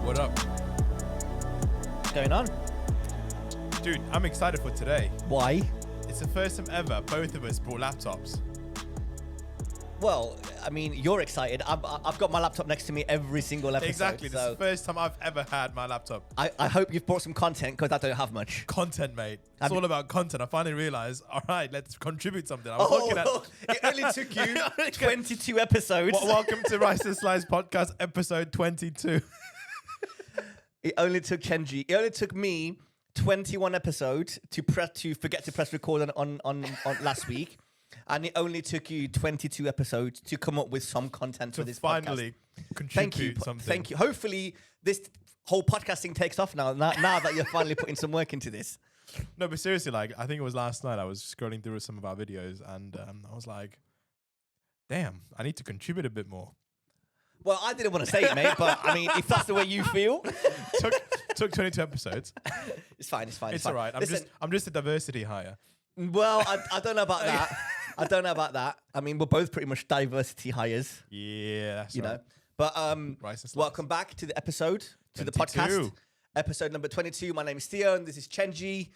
What up? What's going on? Dude, I'm excited for today. Why? It's the first time ever both of us brought laptops. Well, I mean, you're excited. I've got my laptop next to me every single episode. Exactly. This is the first time I've ever had my laptop. I hope you've brought some content because I don't have much. Content, mate. It's all about content. I finally realized, all right, let's contribute something. I was looking at... It only took you 22 episodes. Welcome to Rice and Slice Podcast, episode 22. It only took Chenji. It only took me 21 episodes to forget to press record on last week. And it only took you 22 episodes to come up with some content for this finally podcast. Contribute something. Thank you. Hopefully, this whole podcasting takes off now that you're finally putting some work into this. No, but seriously, like, I think it was last night I was scrolling through some of our videos and I was like, damn, I need to contribute a bit more. Well, I didn't want to say it, mate, but I mean, if that's the way you feel. Took 22 episodes. It's fine. It's all right. I'm just a diversity hire. Well, I don't know about that. I don't know about that. I mean, we're both pretty much diversity hires. Yeah, that's you right. know. But welcome back to the episode, to 22. The podcast. Episode number 22. My name is Theo and this is Chenji.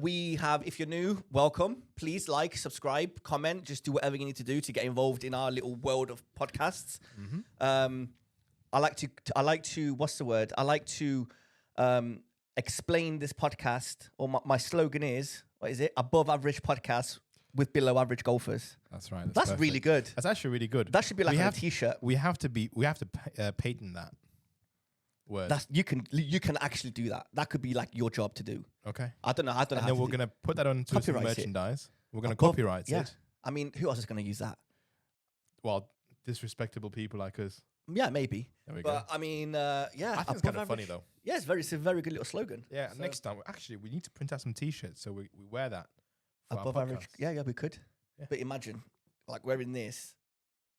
We have, if you're new, welcome. Please like, subscribe, comment, just do whatever you need to do to get involved in our little world of podcasts. Mm-hmm. I like to, what's the word? I like to explain this podcast, or my slogan is, what is it? Above average podcast with below average golfers. That's right. That's really good. That's actually really good. That should be like a t-shirt. We have to patent that word. You can actually do that. That could be like your job to do. Okay. I don't know. And then we're gonna put that onto some merchandise. We're gonna copyright it. I mean, who else is gonna use that? Well, disrespectable people like us. Yeah, maybe. There we go. I mean, yeah. I think it's kind of funny though. Yeah, it's a very good little slogan. Yeah. So next time, actually, we need to print out some T-shirts so we wear that. Above average. Yeah, we could. Yeah. But imagine, like, wearing this,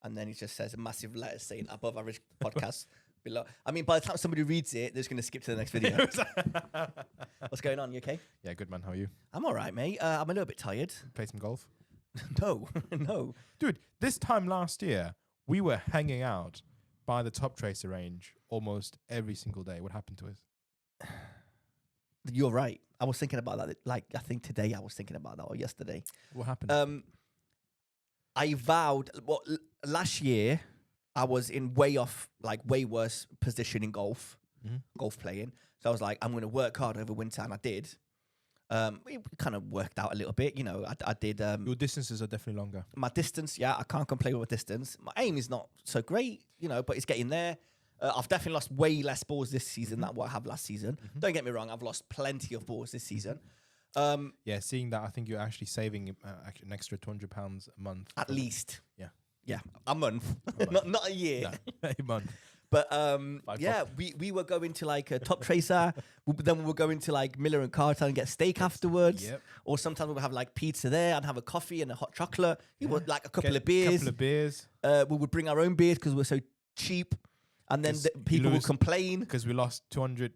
and then it just says a massive letter saying above average podcast below. I mean, by the time somebody reads it, they're just going to skip to the next video. What's going on? You okay? Yeah, good man. How are you? I'm all right, mate. I'm a little bit tired. Play some golf? No. Dude, this time last year, we were hanging out by the Top Tracer range almost every single day. What happened to us? You're right. I was thinking about that. Like, I think today I was thinking about that, or yesterday. What happened? I vowed, last year I was in way worse position in golf playing. So I was like, I'm going to work hard over winter, and I did. It kind of worked out a little bit, you know. I did. Your distances are definitely longer. My distance, yeah, I can't complain with distance. My aim is not so great, you know, but it's getting there. I've definitely lost way less balls this season than what I have last season. Don't get me wrong, I've lost plenty of balls this season. Yeah, seeing that, I think you're actually saving an extra £200 a month. At least. Yeah, a month. not a year. No, a month. But we were going to like a Top Tracer. Then we were going to like Miller and Carter and get steak afterwards. Yep. Or sometimes we would have like pizza there and have a coffee and a hot chocolate. It was like a couple of beers. We would bring our own beers because we're so cheap. And then people would complain because we lost £200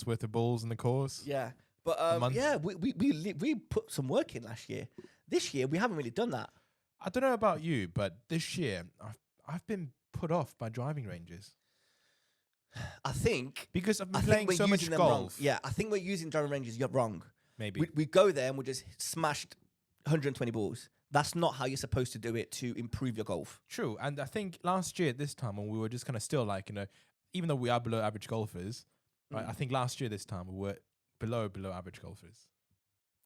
worth of balls in the course. Yeah, but we put some work in last year. This year we haven't really done that. I don't know about you, but this year I've been put off by driving ranges. I think because I've been playing so much golf. Wrong. Yeah, I think we're using driving ranges. You're wrong. Maybe we go there and we just smashed 120 balls. That's not how you're supposed to do it to improve your golf. True. And I think last year at this time when we were just kind of still like, you know, even though we are below average golfers, right? I think last year this time we were below average golfers.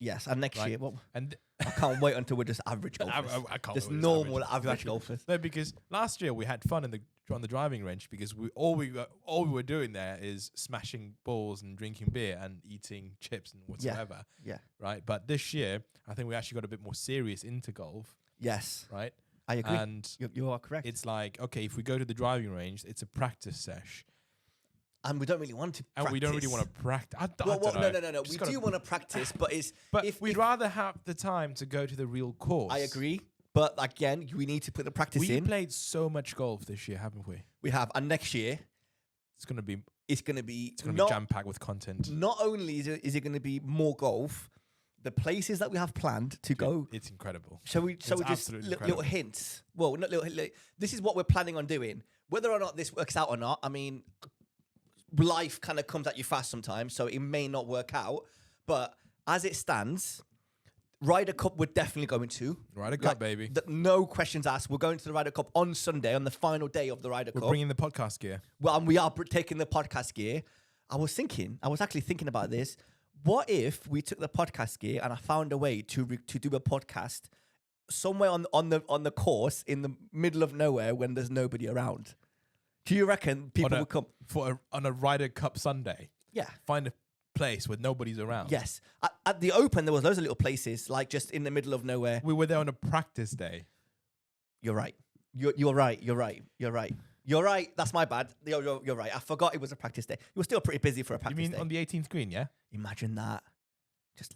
Yes, and next year, and I can't wait until we're just average golfers. I can't just normal average golfers. No, because last year we had fun on the driving range because all we were doing there is smashing balls and drinking beer and eating chips and whatsoever. Yeah. Right. But this year, I think we actually got a bit more serious into golf. Yes. Right. I agree. And you are correct. It's like, okay, if we go to the driving range, it's a practice sesh. And we don't really want to practice. And we don't really want to practice. No. We do want to practice, but we'd rather have the time to go to the real course. I agree. But again, we need to put the practice in. We played so much golf this year, haven't we? We have. And next year, it's going to be jam-packed with content. Not only is it going to be more golf, the places that we have planned to go. It's incredible. Shall we just little hints? Well, not little. This is what we're planning on doing. Whether or not this works out or not, I mean, life kind of comes at you fast sometimes, so it may not work out. But as it stands, Ryder Cup we're definitely going to. Ryder Cup, baby. No questions asked. We're going to the Ryder Cup on Sunday, on the final day of the Ryder Cup. We're bringing the podcast gear. Well, and we are taking the podcast gear. I was actually thinking about this. What if we took the podcast gear and I found a way to do a podcast somewhere on the course in the middle of nowhere when there's nobody around? Do you reckon people would come on a Ryder Cup Sunday? Yeah. Find a place where nobody's around. Yes. At the Open, there was loads of little places, like just in the middle of nowhere. We were there on a practice day. You're right. You're right. That's my bad. You're right. I forgot it was a practice day. You were still pretty busy for a practice day. You mean on the 18th green, yeah? Imagine that.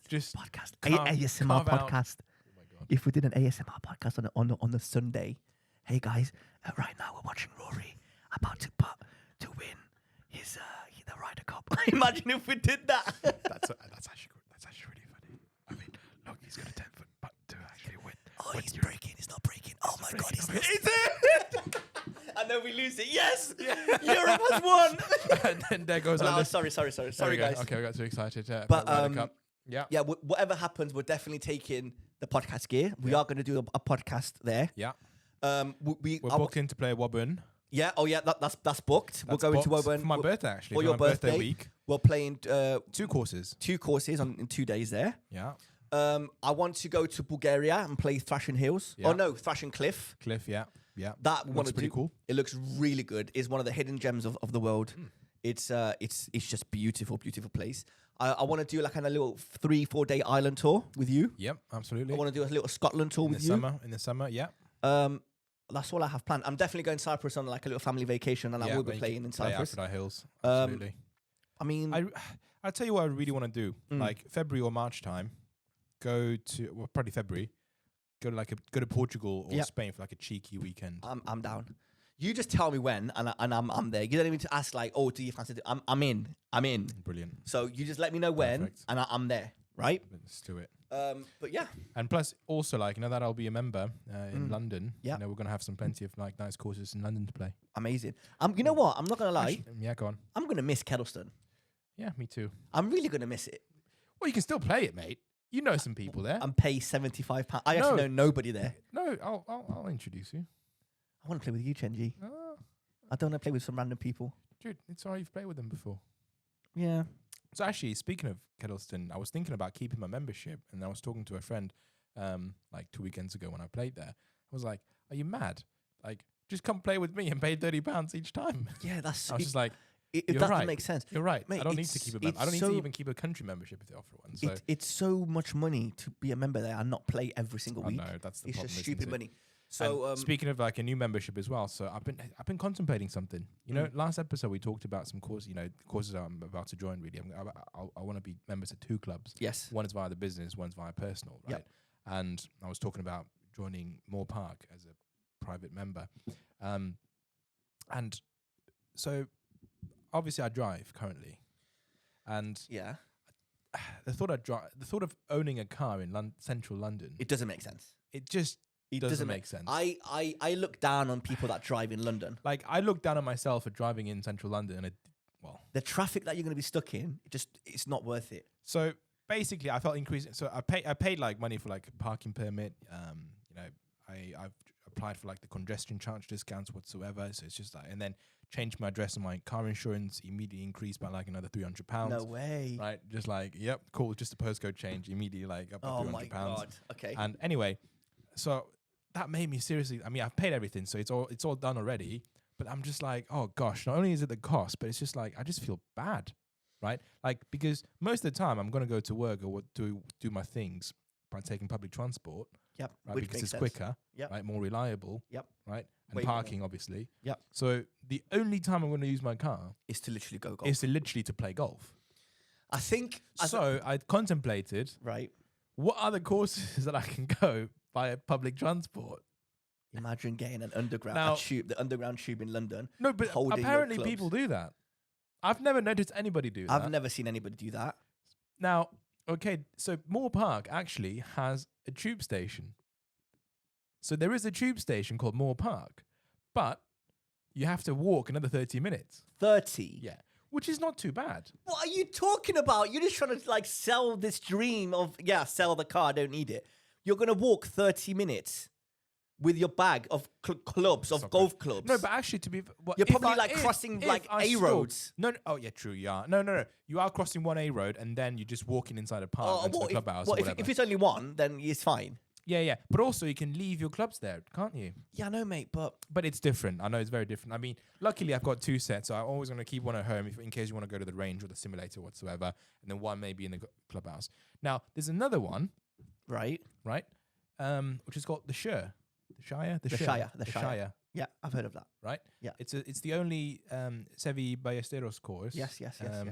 Just podcast. ASMR podcast. Oh my God. If we did an ASMR podcast on the Sunday, hey guys, right now we're watching Rory about to win his the Ryder Cup. Imagine if we did that. That's actually really funny. I mean, look, he's got a 10-foot putt to actually win. Oh, he's breaking. He's not breaking. Oh my God, he's not. Is it? And then we lose it. Yes, Europe has won. And then there goes. Sorry, guys. Okay, we got too excited. But Ryder Cup. Yeah. Whatever happens, we're definitely taking the podcast gear. We are going to do a podcast there. Yeah. We're booked in to play Woburn. Yeah. Oh yeah. That's booked. We're going to Woburn for my birthday actually. For your birthday week. We're playing two courses. Two courses in 2 days there. Yeah. I want to go to Bulgaria and play Thrashing Hills. Yeah. Oh no, Thrashing Cliff. Yeah. That looks pretty cool. It looks really good. It's one of the hidden gems of the world. It's just beautiful place. I want to do like a little 3-4 day island tour with you. Yep, absolutely. I want to do a little Scotland tour with you. In the summer, yeah. That's all I have planned. I'm definitely going to Cyprus on like a little family vacation, and I will be playing in Cyprus. Aphrodite Hills, absolutely. I mean, I'll tell you what I really want to do. Like February or March time, probably February. Go to Portugal or Spain for like a cheeky weekend. I'm down. You just tell me when, and I'm there. You don't even need to ask like, oh, do you fancy? I'm in. Brilliant. So you just let me know when, and I'm there. Right. Let's do it. But yeah. And plus, also like that I'll be a member in London. Yeah. We're gonna have plenty of like nice courses in London to play. Amazing. You know what? I'm not gonna lie. Actually, go on. I'm gonna miss Kettleston. Yeah, me too. I'm really gonna miss it. Well, you can still play it, mate. You know some people there. And pay £75. I actually know nobody there. No, I'll introduce you. I want to play with you, Chenji. I don't want to play with some random people. Dude, it's alright. You've played with them before. Yeah. So actually, speaking of Kettleston, I was thinking about keeping my membership, and I was talking to a friend like 2 weekends ago when I played there. I was like, "Are you mad? Like, just come play with me and pay £30 each time." Yeah, that's. I was just like, it doesn't make sense. You're right. Mate, I don't need to keep I don't need to even keep a country membership if they offer one. So it's so much money to be a member there and not play every single week. No, that's the it's problem. Just stupid money. So speaking of like a new membership as well, so I've been contemplating something. Last episode we talked about some courses. Courses I'm about to join. Really, I want to be members of 2 clubs. Yes, one is via the business, one's via personal. Right. Yep. And I was talking about joining Moore Park as a private member, and so obviously I drive currently, and yeah, the thought of owning a car in central London, it doesn't make sense. It doesn't make sense. I look down on people that drive in London. Like I look down on myself for driving in central London, and the traffic that you're going to be stuck in, it's not worth it. So basically, I felt increasing. So I paid like money for like a parking permit. I've applied for like the congestion charge discounts whatsoever. So it's just like, and then changed my address and my car insurance immediately increased by like another £300. No way. Right, just like yep, cool. Just a postcode change immediately like up to £300. Oh my God. Okay. And anyway, so that made me seriously. I mean, I've paid everything, so it's all done already. But I'm just like, oh gosh, not only is it the cost, but it's just like I just feel bad, right? Like because most of the time I'm gonna go to work or do my things by taking public transport. Yep. Right, because it's quicker. Yep. Right, more reliable. Yep. Right, and Way parking more. obviously. Yep. So the only time I'm going to use my car is to literally go golf. is to literally to play golf. I think. I contemplated. Right. What other courses that I can go via public transport? Imagine getting an underground tube, the underground tube in London. No, but apparently people do that. I've never noticed anybody do that. I've never seen anybody do that. Now, okay, so Moore Park actually has a tube station. So there is a tube station called Moore Park, but you have to walk another 30 minutes. 30? Yeah. which is not too bad. What are you talking about? You're just trying to like sell this dream of, sell the car, I don't need it. You're going to walk 30 minutes with your bag of golf clubs. No, but actually, you're probably crossing A roads. No, oh yeah, true. You are. No. You are crossing one A road, and then you're just walking inside a park into the clubhouse. If it's only one, then it's fine. Yeah. But also, you can leave your clubs there, can't you? Yeah, I know, mate. But it's different. I know it's very different. I mean, luckily, I've got 2 sets, so I'm always going to keep one at home in case you want to go to the range or the simulator whatsoever, and then one maybe in the clubhouse. Now, there's another one, right, which is called the Shire. The Shire. Yeah, I've heard of that. Right? Yeah. It's the only Sevi Ballesteros course yes.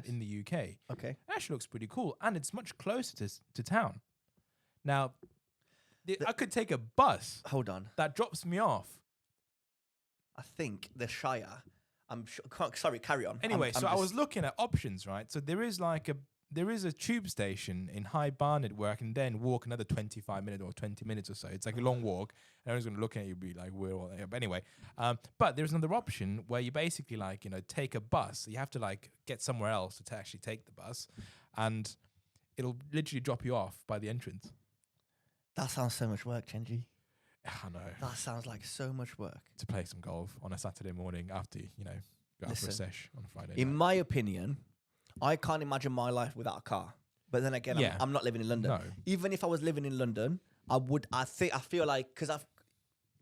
in the UK. Okay. It actually looks pretty cool, and it's much closer to town. Now, I could take a bus. Hold on. That drops me off. I think the Shire. I'm sure. Sorry, carry on. Anyway, I was looking at options, right? So there is a tube station in High Barnet where I can then walk another 25 minutes or 20 minutes or so. It's like a long walk. And everyone's going to look at you and be like, we're all there. But anyway, but there's another option where you basically take a bus. You have to get somewhere else to actually take the bus. And it'll literally drop you off by the entrance. That sounds so much work, Chenji. I know. That sounds like so much work. To play some golf on a Saturday morning after, go out for a sesh on a Friday night. In my opinion, I can't imagine my life without a car. But then again, I'm not living in London. No. Even if I was living in London, I feel like, because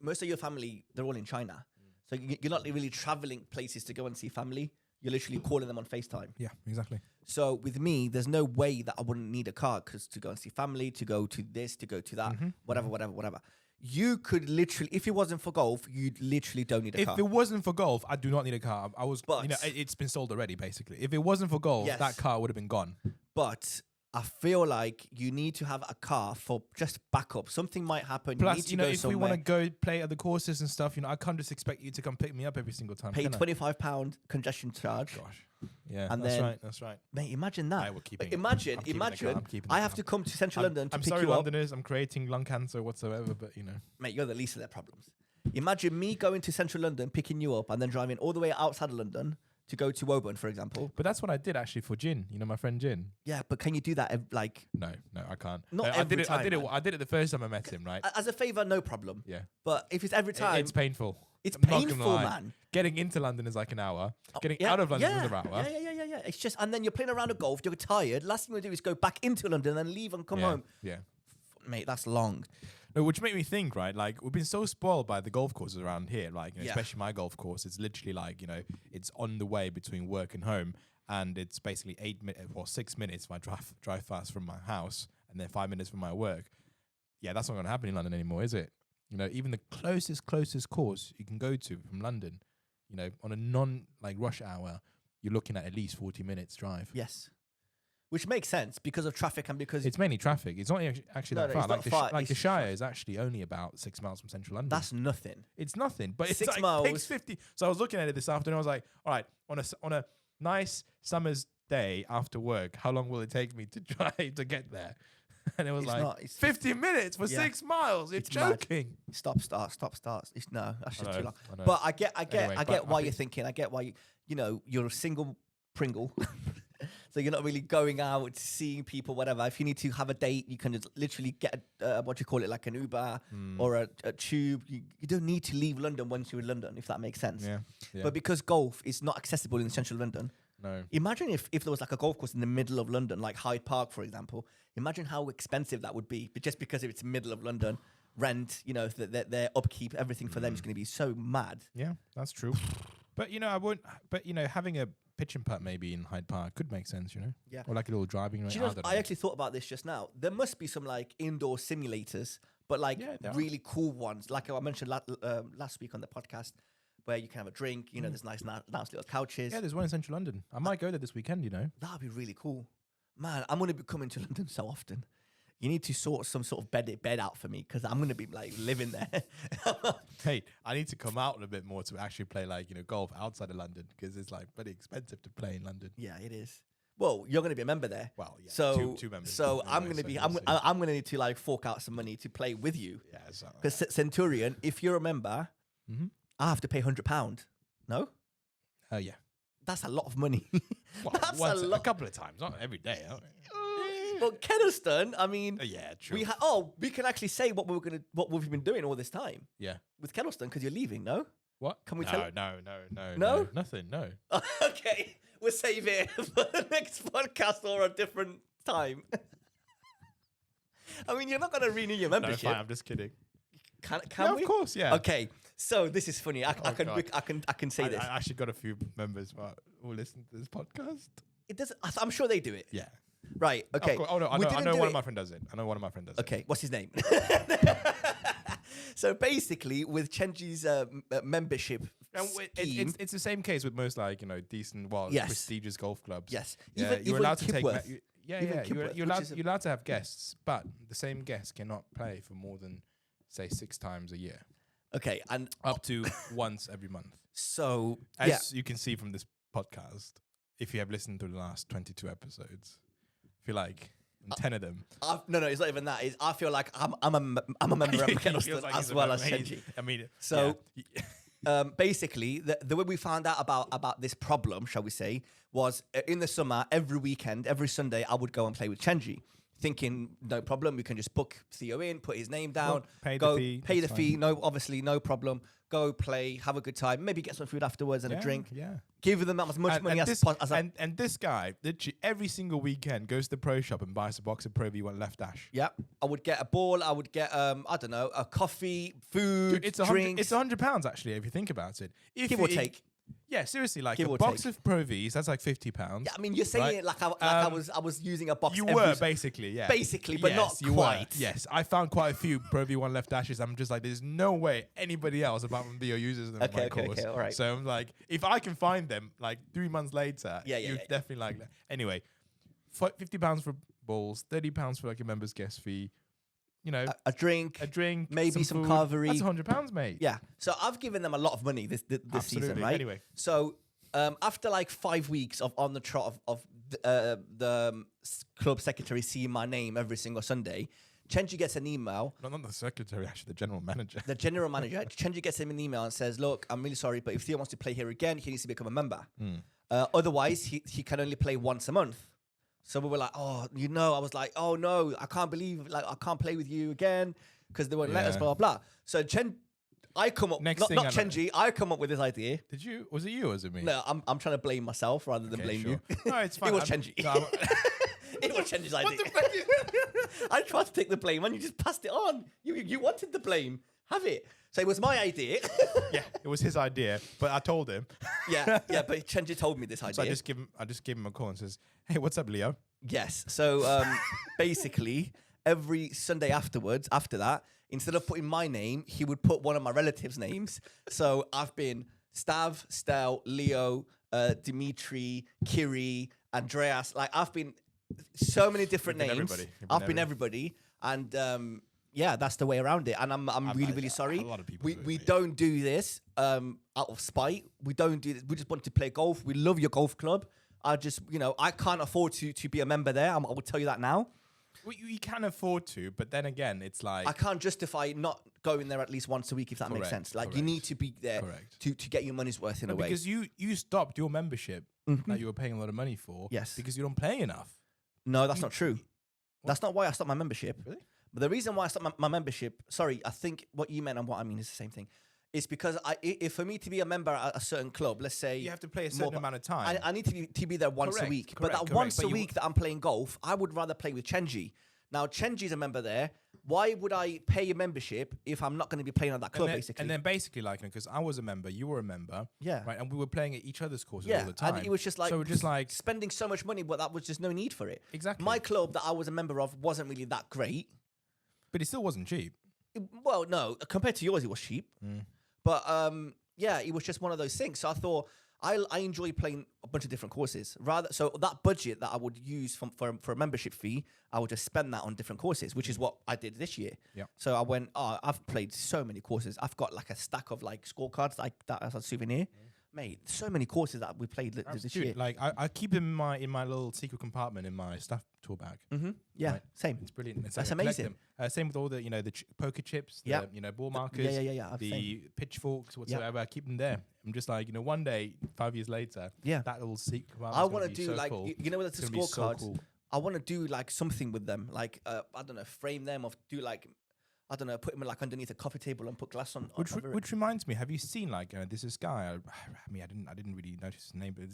most of your family, they're all in China. So you're not really traveling places to go and see family. You're literally calling them on FaceTime. Yeah, exactly. So with me, there's no way that I wouldn't need a car to go and see family, to go to this, to go to that, whatever. You could literally, if it wasn't for golf, you literally don't need a car. If it wasn't for golf, I do not need a car. It's been sold already, basically. If it wasn't for golf, that car would have been gone. But I feel like you need to have a car for just backup. Something might happen. Plus, you need to go if we want to go play at the courses and stuff, I can't just expect you to come pick me up every single time. Pay £25 congestion charge. Gosh. Yeah, and that's right. Mate, imagine that. I will keep it. Imagine I have to come to central London to pick you up. I'm sorry, Londoners, I'm creating lung cancer whatsoever, but Mate, you're the least of their problems. Imagine me going to central London, picking you up, and then driving all the way outside of London to go to Woburn, for example. But that's what I did actually for Jin. My friend Jin. Yeah, but can you do that No, I can't. Not every time. I did it the first time I met him, right? As a favour, no problem. Yeah. But if it's every time, it's painful. It's painful, man. Getting into London is like an hour. Getting out of London is another hour. Yeah. It's just, and then you're playing around a golf, you're tired. Last thing you do is go back into London and then leave and come home. Yeah. Mate, that's long. No, which made me think, right? We've been so spoiled by the golf courses around here. Especially my golf course. It's literally it's on the way between work and home, and it's basically 6 minutes if I drive fast from my house, and then 5 minutes from my work. Yeah, that's not going to happen in London anymore, is it? Even the closest course you can go to from London, on a rush hour, you're looking at least 40 minutes drive. Yes. Which makes sense because of traffic and because... It's mainly traffic. It's not actually that far. It's not far. The Shire is actually only about 6 miles from central London. That's nothing. It's nothing. But it's 6 miles. It takes 50. So I was looking at it this afternoon. I was like, all right, on a nice summer's day after work, how long will it take me to drive to get there? And it was 50 minutes for 6 miles. You're joking. Mad. Stop, start. No, that's just too long. But I get why you're thinking. I get why you're a single Pringle. So you're not really going out, seeing people, whatever. If you need to have a date, you can just literally get like an Uber or a tube. You don't need to leave London once you're in London, if that makes sense. Yeah. But because golf is not accessible in central London, no. Imagine if there was like a golf course in the middle of London, like Hyde Park, for example. Imagine how expensive that would be. But just because it's middle of London, rent, their upkeep, everything for them is going to be so mad. Yeah, that's true. But I wouldn't. But having a pitch and putt maybe in Hyde Park could make sense, Yeah. Or like a little driving range. I actually thought about this just now. There must be some indoor simulators, but really cool ones. Like I mentioned last week on the podcast, where you can have a drink. There's nice little couches. Yeah, there's one in central London. I might go there this weekend. That'd be really cool, man. I'm gonna be coming to London so often. You need to sort some sort of bed out for me because I'm going to be living there. Hey, I need to come out a bit more to actually play golf outside of London because it's very expensive to play in London. Yeah, it is. Well, you're going to be a member there. Well, yeah. So, two members. So I'm going to be. I'm going to need to fork out some money to play with you. Yeah, because Centurion, if you're a member, I have to pay £100. No? Oh yeah. that's a lot of money. Well, That's once, a lot. a couple of times, not every day. Well, Kedleston, I mean, Yeah, true. we can actually say what we've been doing all this time Yeah. with Kedleston because you're leaving, no? What? Can we no, tell? No? Nothing, no. Okay, we'll save it for the next podcast or a different time. I mean, you're not going to renew your No, membership. fine, I'm just kidding. Can Yeah, we? of course, yeah. Okay, so this is funny. I God. can say this. I actually got a few members who listen to this podcast. It does. I'm sure they do it. Yeah. Right. Okay. Of course. Oh, no, I We know didn't do one it- of my friends does it. I know one of my friends does it. Okay, what's his name? So basically, with Chenji's membership And scheme, it's the same case with most decent, Yes. prestigious golf clubs. yes, Yeah, you're allowed to take. Kipworth, Yeah, even yeah. Kipworth, You're which is allowed to have guests, but the same guest cannot play for more than say 6 times a year, Okay, and up to once every month. so As you can see from this podcast, if you have listened to the last 22 episodes, I feel like in 10 of them, no, it's not even that. I feel like I'm a member of he feels Kedleston like as he's a well member. as Chenji. I mean, So- yeah. Basically, the way we found out about this problem, shall we say, was in the summer, every weekend, every Sunday, I would go and play with Chenji, thinking, no problem, we can just book Theo in, put his name down, pay the go fee, pay the that's fee. No, obviously, no problem. Go play, have a good time, maybe get some food afterwards and a drink. Yeah. Give them as much money as this, possible. and this guy, literally every single weekend, goes to the pro shop and buys a box of Pro V1 left dash. Yeah, I would get a ball. I would get I don't know, a coffee, food, It's drinks. It's £100 actually if you think about it. Give or take. Yeah, seriously, like Give a or box take. of Pro Vs, that's like £50. Yeah, I mean, you're saying Right. it like I was using a box. You every were s- basically, yeah. Basically, but not you quite. Were. Yes, I found quite a few Pro V1 left dashes. I'm just like, there's no way anybody else apart from Theo uses them in my course. Okay, all right. So I'm like, if I can find them like 3 months later, Yeah, you'd yeah. definitely like that. Anyway, £50 for balls, £30 for like a member's guest fee. You know, a drink, a drink, maybe some food. carvery. That's £100, mate. Yeah. So I've given them a lot of money this season, Absolutely. right? Anyway. So after like 5 weeks of on the trot of the club secretary seeing my name every single Sunday, Chenji gets an email. No, not the secretary, actually, the general manager. The general manager, Chenji gets him an email and says, look, I'm really sorry, but if Theo wants to play here again, he needs to become a member. Otherwise, he can only play once a month. So we were like, I was like, oh no, I can't believe, like, I can't play with you again because they won't let us, Yeah. blah, blah, blah. So I come up, Next not thing I know- Chenji, I come up with this idea. Did you? Was it you or was it me? No, I'm trying to blame myself rather than Okay, blame sure. you. No, it's fine. It was Chenji. No, It was Chenji's idea. I tried to take the blame and you just passed it on. You wanted the blame. Have it. So it was my idea. yeah, it was his idea, but I told him. yeah, but Chenji told me this idea. So I just gave him a call and says, "Hey, what's up, Leo?" Yes. So basically, every Sunday after that, instead of putting my name, he would put one of my relatives' names. So I've been Stav, Stel, Leo, Dimitri, Kiri, Andreas. Like I've been so many different You've been names. everybody. You've I've been been everybody, and yeah, that's the way around it. And I'm really, really sorry. A lot of people We do it, we mate. don't do this out of spite. We don't do this. We just want to play golf. We love your golf club. I just, I can't afford to be a member there. I will tell you that now. Well, you can afford to, but then again, it's like I can't justify not going there at least once a week, if that makes Correct, sense. Like you correct. need to be there Correct. to get your money's worth in No, a way. because you stopped your membership that you were paying a lot of money for. Yes. because you don't play enough. No, that's not true. That's not why I stopped my membership. Really? But the reason why I stopped my membership, sorry, I think what you meant and what I mean is the same thing. It's because if for me to be a member at a certain club, let's say You have to play a certain amount of time. I need to be there once a Correct, week. correct, but that correct. once But a you- week that I'm playing golf, I would rather play with Chenji. Now Chenji's a member there. Why would I pay a membership if I'm not going to be playing at that club, basically? And then basically, like, because I was a member, you were a member, Yeah. right, and we were playing at each other's courses yeah, all the time. and it was just like, so we're just like spending so much money, but that was just no need for it. Exactly. My club that I was a member of wasn't really that great. but it still wasn't cheap. Well, no, compared to yours, it was cheap. But yeah, it was just one of those things. So I thought I enjoy playing a bunch of different courses. So that budget that I would use for a membership fee, I would just spend that on different courses, which is what I did this year. Yeah. So I went, I've played so many courses. I've got like a stack of like scorecards like that as a souvenir. Mate, so many courses that we played this year. Like I keep them in my little secret compartment in my stuff tour bag. Yeah, right? same. It's brilliant. It's That's like I collect amazing. them. Same with all the the poker chips, the ball markers, the pitchforks, whatsoever. I keep them there. I'm just like one day, 5 years later, that little secret compartment. I want to do so like full. That's a scorecard. So cool. I want to do like something with them, like I don't know, frame them or do like. I don't know, put him like underneath a coffee table and put glass on. Which reminds me, have you seen like there's this guy? I didn't really notice his name, but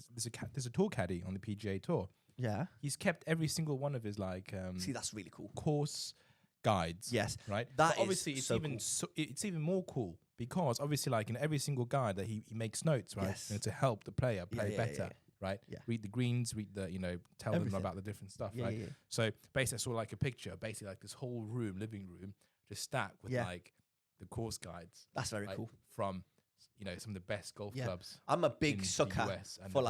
there's a tour caddy on the PGA Tour. Yeah, he's kept every single one of his like. See, that's really cool. Course guides. Yes, right. That obviously it's so even cool. It's even more cool because obviously like in every single guide that he makes notes, right, to help the player play better. Right, read the greens, read the tell them about the different stuff. Right, so basically I saw like a picture, basically like this whole living room. Just stacked with like the course guides. That's very cool. From some of the best golf clubs. I'm a big sucker for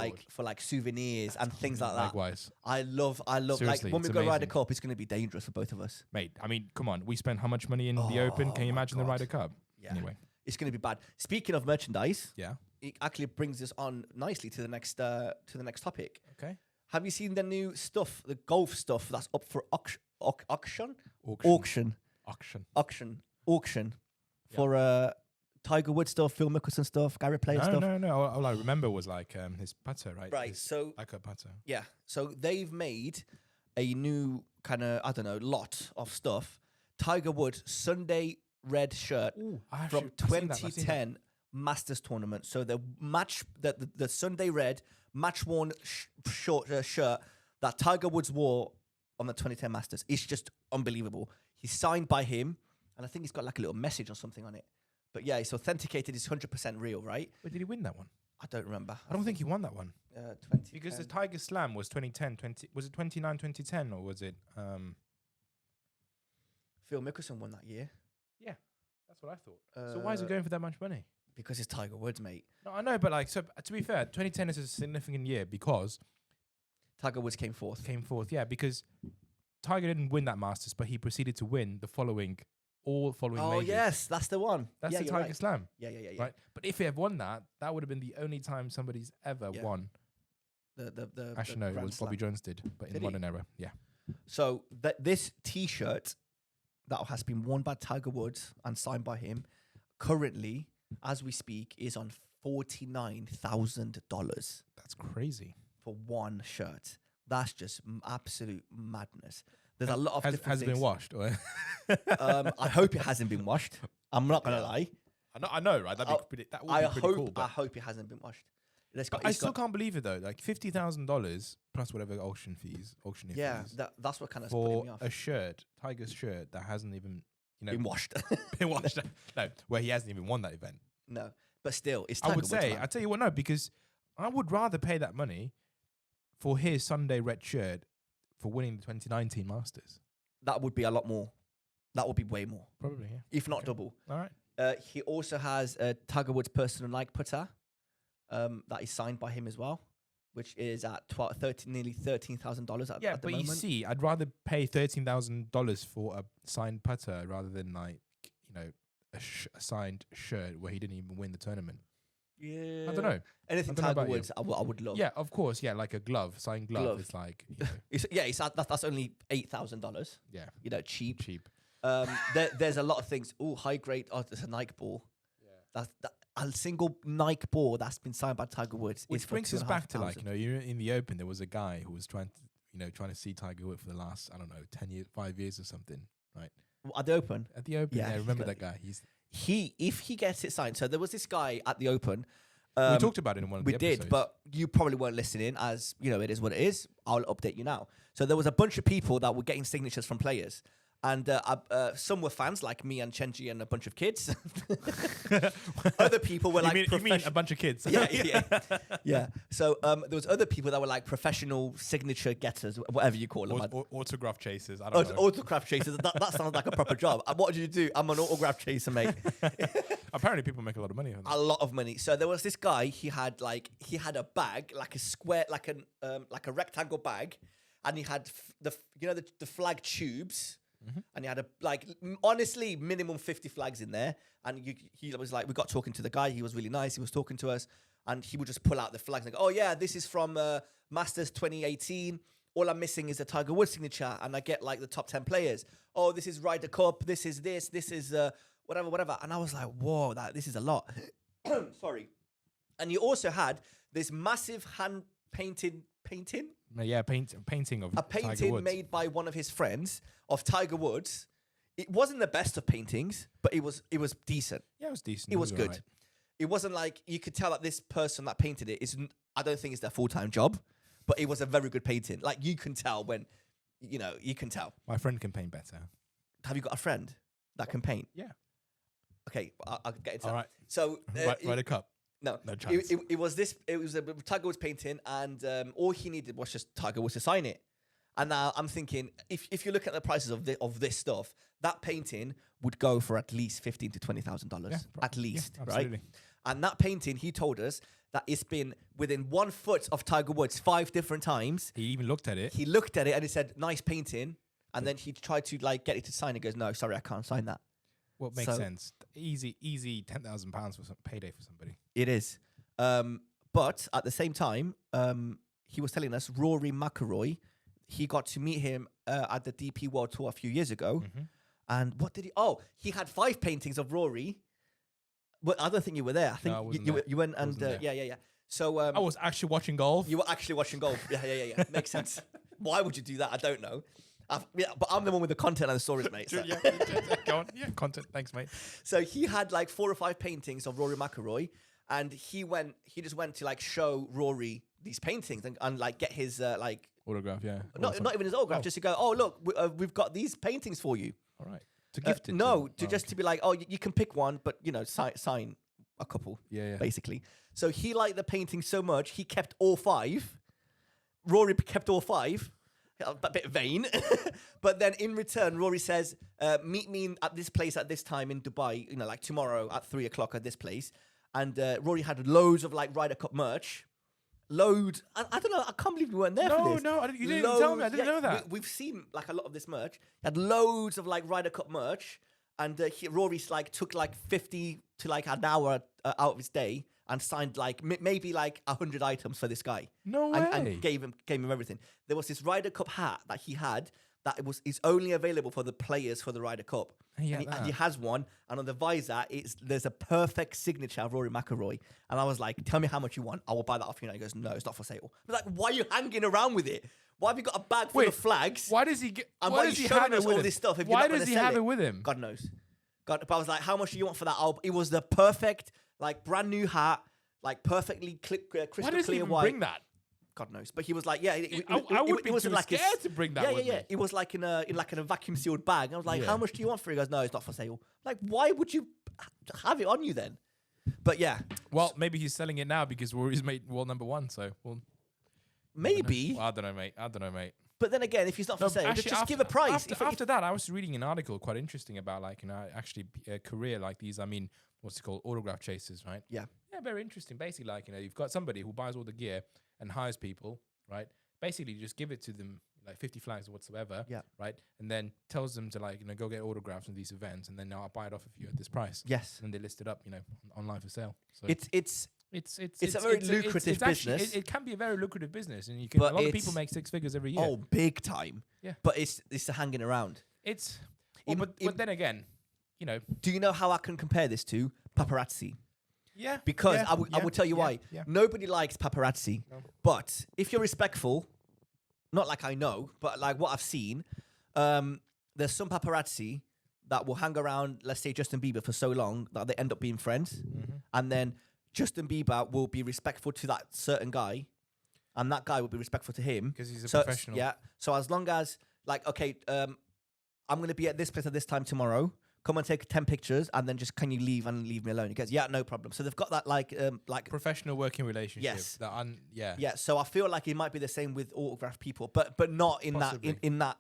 like souvenirs and things like that. Likewise. I love Seriously, like when we go Ryder Cup, it's going to be dangerous for both of us. Mate, I mean, come on, we spent how much money in the Open? Can you imagine the Ryder Cup? Yeah. Anyway, it's going to be bad. Speaking of merchandise, it actually brings us on nicely to the next topic. Okay. Have you seen the new stuff, the golf stuff that's up for auction for Tiger Woods stuff, Phil Mickelson stuff, Gary Player stuff? No. All I remember was like his putter, right? Right. So like a putter. Yeah. So they've made a new kind of lot of stuff. Tiger Woods Sunday red shirt from 2010 Masters tournament. So the Sunday red match worn shirt that Tiger Woods wore on the 2010 Masters. It's just unbelievable. He's signed by him, and I think he's got like a little message or something on it. But yeah, it's authenticated. It's 100% real, right? But did he win that one? I don't remember. I don't think he won that one. 2010. Because the Tiger Slam was 2010. Was it 29, 2010, or was it? Phil Mickelson won that year. Yeah, that's what I thought. So why is he going for that much money? Because it's Tiger Woods, mate. No, I know, but like, so to be fair, 2010 is a significant year because Tiger Woods came fourth. Yeah, because Tiger didn't win that Masters, but he proceeded to win the following majors. Oh, yes, that's the one. That's the Tiger Slam. Yeah. Right? But if he had won that, that would have been the only time somebody's ever won. Actually, no, it was Bobby Jones did, but in the modern era, yeah. So this T-shirt that has been worn by Tiger Woods and signed by him, currently, as we speak, is on $49,000. That's crazy. For one shirt. That's just absolute madness. There's a lot of different Has it been washed? Or I hope it hasn't been washed. I'm not going to lie. I know, right? That would be pretty cool. I hope it hasn't been washed. I still can't believe it though. Like $50,000 plus whatever auction fees. That's what kind of for me off. A shirt, Tiger's shirt that hasn't even been washed. been washed. No, where he hasn't even won that event. No, but still, it's Tiger I would Woods, say. man. I tell you what, no, because I would rather pay that money for his Sunday red shirt for winning the 2019 Masters. That would be a lot more. That would be way more. Probably, yeah. If not double. All right. He also has a Tiger Woods personal Nike putter that is signed by him as well, which is at nearly $13,000 at the moment. Yeah, but you see, I'd rather pay $13,000 for a signed putter rather than like, a signed shirt where he didn't even win the tournament. Yeah. I don't know. Anything Tiger Woods, I would love. Yeah, of course. Yeah, like a signed glove. It's like, that's only $8,000. Yeah. Cheap. Cheap. There's a lot of things. Oh, high grade. Oh, there's a Nike ball. Yeah. A single Nike ball that's been signed by Tiger Woods. Which brings us back to like, you're in the Open, there was a guy who was trying to see Tiger Woods for the last, 5 years or something, right? At the Open? At the Open, yeah. Remember that guy? If he gets it signed. So there was this guy at the Open. We talked about it in one of the episodes. We did, but you probably weren't listening as, it is what it is. I'll update you now. So there was a bunch of people that were getting signatures from players. And some were fans like me and Chenji and a bunch of kids. Other people were like... You mean a bunch of kids? Yeah. So there was other people that were like professional signature getters, whatever you call them. Autograph chasers. I don't know. Autograph chasers. That sounds like a proper job. What did you do? I'm an autograph chaser, mate. Apparently people make a lot of money on that. A lot of money. So there was this guy, he had a bag, like a square, like a rectangle bag. And he had the flag tubes and he had honestly minimum 50 flags in there. And he was like, we got talking to the guy. He was really nice. He was talking to us, and he would just pull out the flags and go, "Oh yeah, this is from Masters 2018. All I'm missing is a Tiger Woods signature, and I get like the top 10 players. Oh, this is Ryder Cup. This is whatever." And I was like, "Whoa, this is a lot." Sorry. And you also had this massive hand painting. Yeah, painting of a Tiger painting Woods. made by one of his friends of Tiger Woods. It wasn't the best of paintings, but it was decent. Yeah, it was decent. It was good. Alright. It wasn't like you could tell that this person that painted it isn't. I don't think it's their full-time job, but it was a very good painting. Like you can tell when, you can tell. My friend can paint better. Have you got a friend that can paint? Yeah. Okay, I'll get into All that. right. So Ryder Cup. No, chance. It was a Tiger Woods painting, and all he needed was just Tiger Woods to sign it. And now I'm thinking, if you look at the prices of this stuff, that painting would go for at least $15,000 to $20,000, at least, right? And that painting, he told us that it's been within 1 foot of Tiger Woods 5 different times. He even looked at it. He looked at it and he said, "Nice painting," and then he tried to get it to sign. He goes, "No, sorry, I can't sign that." Well, makes sense. Easy £10,000 for some payday for somebody. It is. But at the same time, he was telling us Rory McIlroy, he got to meet him at the DP World Tour a few years ago. And what did he... Oh, he had 5 paintings of Rory. Well, I don't think you were there. I think you went and... Yeah. So I was actually watching golf. You were actually watching golf. Yeah. Makes sense. Why would you do that? I don't know. But I'm the one with the content and the stories, mate. So. Go on. Yeah, content. Thanks, mate. So he had 4 or 5 paintings of Rory McIlroy, and he just went to show Rory these paintings and get his autograph. Yeah. Not even his autograph, just to go, "Oh look, we've got these paintings for you." All right. To gift it. To be like, "Oh, you can pick one, but sign a couple." Yeah. Basically. So he liked the painting so much, he kept all 5. Rory kept all 5. A bit vain. But then in return, Rory says, "Meet me at this place at this time in Dubai, tomorrow at 3:00 at this place." And Rory had loads of Ryder Cup merch. Loads. I don't know. I can't believe we weren't there for this. No, you didn't even tell me. I didn't know that. We've seen a lot of this merch. He had loads of Ryder Cup merch. And Rory's took 50 to an hour out of his day and signed maybe 100 items for this guy. No way. And gave him everything. There was this Ryder Cup hat that he had that is only available for the players for the Ryder Cup. And he has one, and on the visor there's a perfect signature of Rory McIlroy. And I was like, "Tell me how much you want. I will buy that off you." And he goes, "No, it's not for sale." I was like, "Why are you hanging around with it? Why have you got a bag full of flags? Why does he get? And why are you showing us all this stuff? If Why you're not does he have it with him? God knows. But I was like, "How much do you want for that?" It was the perfect brand new hat, perfectly crystal Why does clear he even white. bring that? God knows, but he was like, "Yeah." I would be too scared to bring that. Yeah. It was in a vacuum sealed bag. I was like, "How much do you want for it?" He goes, "No, it's not for sale." Why would you have it on you then? But yeah. Well, maybe he's selling it now because Rory's made world #1. So maybe. I don't know, mate. But then again, if he's not for sale, just give a price. After that, I was reading an article quite interesting about actually a career like these. I mean, what's it called? Autograph chasers, right? Yeah. Yeah, very interesting. Basically, you've got somebody who buys all the gear and hires people, right? Basically, you just give it to them 50 flags or whatsoever, right? And then tells them to go get autographs in these events, and then I'll buy it off of you at this price. Yes. And they list it up, online for sale. So it's a very lucrative business. Actually, it can be a very lucrative business, and a lot of people make 6 figures every year. Oh, big time. Yeah. But it's the hanging around. But then again, Do you know how I can compare this to paparazzi? Yeah. Because I will tell you why. Yeah. Nobody likes paparazzi. No. But if you're respectful, not I know, but what I've seen, there's some paparazzi that will hang around, let's say Justin Bieber, for so long that they end up being friends. Mm-hmm. And then Justin Bieber will be respectful to that certain guy, and that guy will be respectful to him. Because he's a professional. Yeah. So as long as, okay, I'm going to be at this place at this time tomorrow. Come and take 10 pictures, and then just can you leave me alone? He goes, "Yeah, no problem." So they've got that professional working relationship. Yes. Yeah. So I feel like it might be the same with autograph people, but not in Possibly. that in that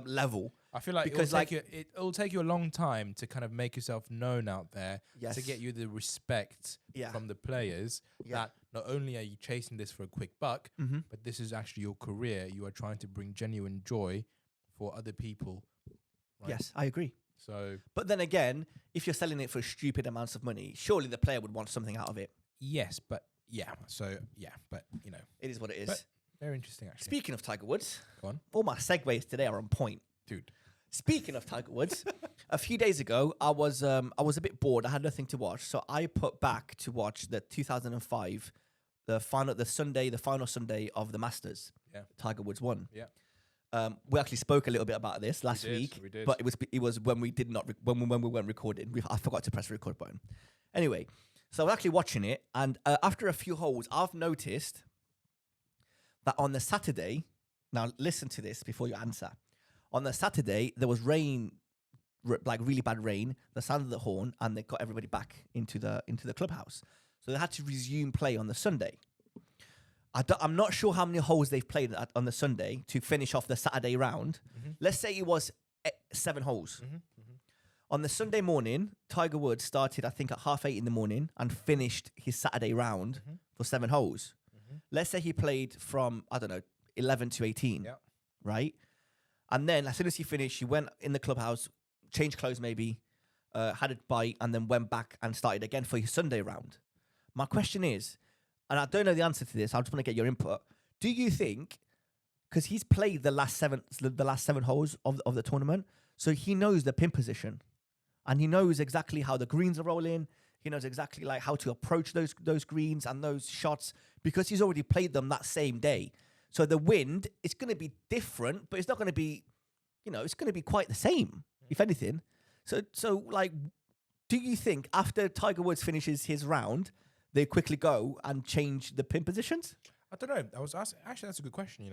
level. I feel like because it'll take you a long time to kind of make yourself known out there to get you the respect from the players that not only are you chasing this for a quick buck, but this is actually your career. You are trying to bring genuine joy for other people Right? Yes, I agree. So, but then again, if you're selling it for stupid amounts of money, surely the player would want something out of it. yes, but but It is what it is. But very interesting, actually. Speaking of Tiger Woods, Go on, all my segues today are on point. dude. Speaking of Tiger Woods, a few days ago, I was a bit bored. I had nothing to watch, so I put back to watch the 2005, the final Sunday of the Masters. Yeah. Tiger Woods won. Yeah. We actually spoke a little bit about this last week, we did. but it was when we did not when we weren't recording. I forgot to press the record button. Anyway, so I was actually watching it, and after a few holes, I've noticed that on the Saturday. Now listen to this before you answer. On the Saturday, there was rain, like really bad rain. They sounded the horn, and they got everybody back into the clubhouse. So they had to resume play on the Sunday. I'm not sure how many holes they've played on the Sunday to finish off the Saturday round. Mm-hmm. Let's say it was 7 holes. Mm-hmm. Mm-hmm. On the Sunday morning, Tiger Woods started, I think, at 8:30 in the morning and finished his Saturday round for 7 holes. Mm-hmm. Let's say he played from, 11 to 18, right? And then as soon as he finished, he went in the clubhouse, changed clothes maybe, had a bite, and then went back and started again for his Sunday round. My question is, and I don't know the answer to this, I just want to get your input. Do you think, because he's played the last 7 holes of the tournament, so he knows the pin position, and he knows exactly how the greens are rolling, he knows exactly like how to approach those greens and those shots, because he's already played them that same day. So the wind, it's going to be different, but it's not going to be, it's going to be quite the same, if anything. So like, do you think after Tiger Woods finishes his round, they quickly go and change the pin positions? I don't know. I was actually, that's a good question,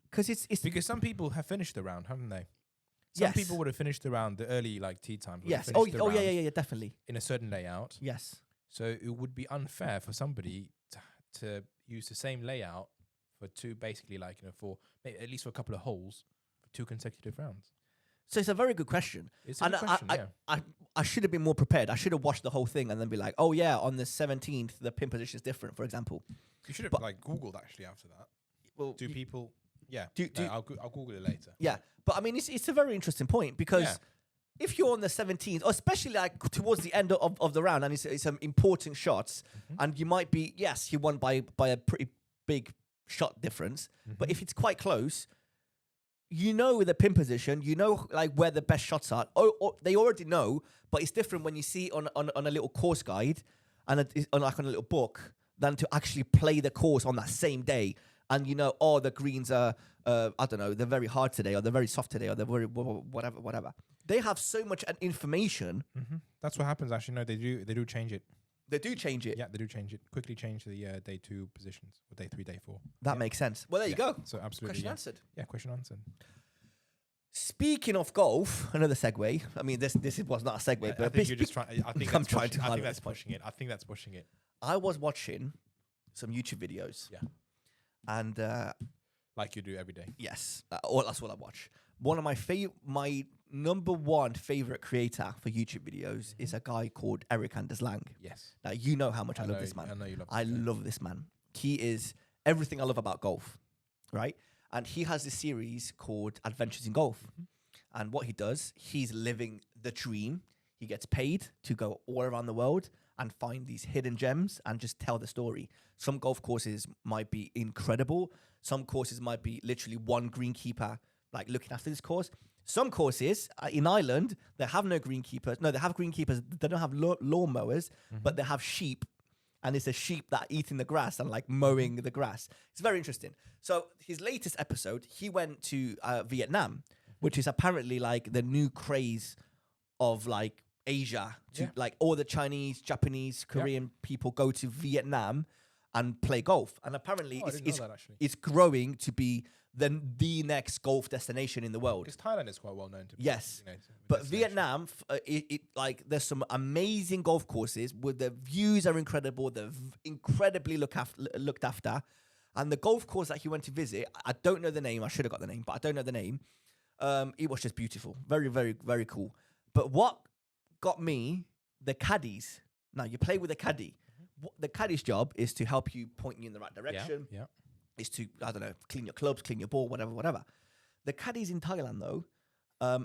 Because it's because some people have finished the round, haven't they? Some people would have finished the round, the early tee times. Yes. Yeah, definitely. In a certain layout. Yes. So it would be unfair for somebody to use the same layout for 2, basically, for maybe at least for a couple of holes for 2 consecutive rounds. So it's a very good question. It's a good question, I should have been more prepared. I should have watched the whole thing and then be like, oh yeah, on the 17th, the pin position is different, for example. You should have Googled actually after that. Well, do people... Yeah, I'll Google it later. Yeah, but I mean, it's a very interesting point because if you're on the 17th, or especially like towards the end of the round, and it's some important shots, and you might be, yes, he won by a pretty big shot difference, but if it's quite close, the pin position, like where the best shots are, or they already know, but it's different when you see on a little course guide and on a little book than to actually play the course on that same day. And the greens are, they're very hard today, or they're very soft today, or they're very whatever. They have so much information. Mm-hmm. That's what happens. Actually, no, they do change it. They do change it. Yeah, they do change it. Quickly change the day 2 positions, or day 3, day 4. That makes sense. Well, there you go. So absolutely. Question answered. Yeah, question answered. Speaking of golf, another segue. I mean, this was not a segue, but I think you're just trying. I think I'm trying to. I think that's pushing it. I think that's pushing it. I was watching some YouTube videos. Yeah. And like you do every day. Yes, that's what I watch. One of my number 1 favorite creator for YouTube videos is a guy called Eric Anders Lang. Yes. Now you know how much I love this man. I know you love. I love this man. He is everything I love about golf, right? And he has this series called Adventures in Golf. And what he does, he's living the dream. He gets paid to go all around the world and find these hidden gems and just tell the story. Some golf courses might be incredible. Some courses might be literally one greenkeeper like looking after this course. Some courses in Ireland, they have no greenkeepers. No, they have greenkeepers. They don't have lawnmowers, but they have sheep. And it's a sheep that eating the grass and like mowing the grass. It's very interesting. So his latest episode, he went to Vietnam, which is apparently like the new craze of like Asia, like all the Chinese, Japanese, Korean people go to Vietnam and play golf. And apparently it's growing to be the next golf destination in the world. Because Thailand is quite well known to be. Yes. But Vietnam, there's some amazing golf courses where the views are incredible. They're incredibly looked after. And the golf course that he went to visit, I don't know the name. I should have got the name, but I don't know the name. It was just beautiful. Very, very, very cool. But what got me, the caddies. Now, you play with a caddie. The caddie's job is to help you point you in the right direction. Yeah. Is to, clean your clubs, clean your ball, whatever. The caddies in Thailand, though,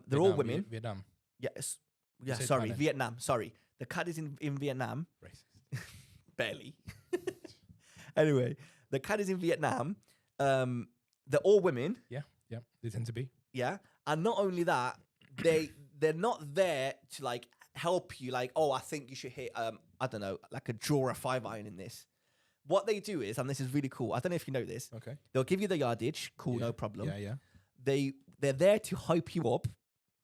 They're all women. Vietnam. Yes. Yeah. say Sorry, Thailand. Vietnam. Sorry, the caddies in Vietnam. Racist. Barely. Anyway, the caddies in Vietnam. They're all women. Yeah. They tend to be. Yeah, and not only that, they're not there to like help you. Like, oh, I think you should hit I don't know, like a draw or a 5-iron in this. What they do is, and this is really cool. I don't know if you know this. Okay. They'll give you the yardage. Cool, Yeah. no problem. Yeah. They're there to hype you up.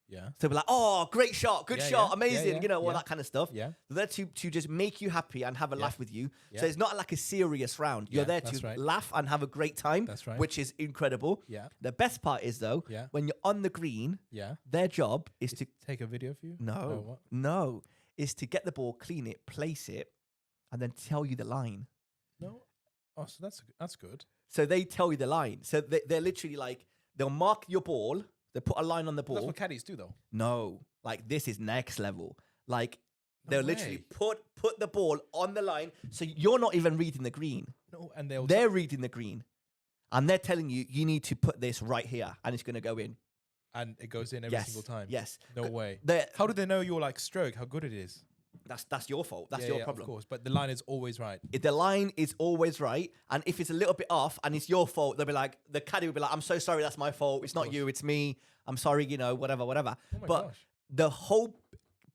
Yeah. So we're like, oh, great shot, good Yeah, shot, yeah, amazing, yeah, you know, all yeah. that kind of stuff. Yeah. They're there to just make you happy and have a Yeah. laugh with you. Yeah. So it's not like a serious round. You're Yeah, there that's to right. laugh and have a great time, That's right. which is incredible. Yeah. The best part is though, Yeah. when you're on the green, Yeah. their job is to Take a video for you. no, Oh, what? no, is to get the ball, clean it, place it, and then tell you the line. No. Oh, so that's good. So they tell you the line. So they're literally like, they'll mark your ball. They put a line on the That's ball. what caddies do, though. No, like this is next level. Like No they'll literally way. put the ball on the line. So you're not even reading the green. No, and they'll. They're reading the green. And they're telling you, you need to put this right here. And it's going to go in. And it goes in every Yes. single time. Yes. No way. They're- How do they know your like stroke? How good it is? That's your fault. That's Yeah, your yeah, problem. Of course, but the line is always right. If the line is always right, and if it's a little bit off and it's your fault, they'll be like, the caddy will be like, I'm so sorry, that's my fault. It's not course. you, it's me. I'm sorry, you know, whatever. Oh my But gosh. the whole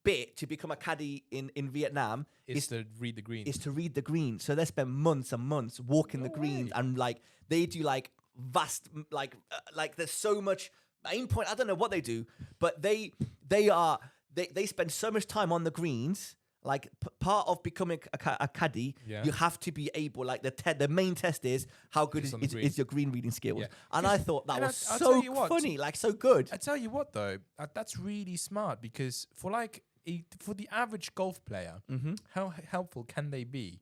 bit to become a caddy in Vietnam Is to read the green. is to read the green. So they spend months and months walking the No greens, way. and like they do like vast like there's so much aim point. I don't know what they do, but they spend so much time on the greens. Like part of becoming a caddy, Yeah. you have to be able. Like the main test is how good It's on the green. is your green reading skills. Yeah. And I thought that and was I'll so tell you what, funny, like so good. I tell you what, though, that's really smart because for like for the average golf player, Mm-hmm. how helpful can they be?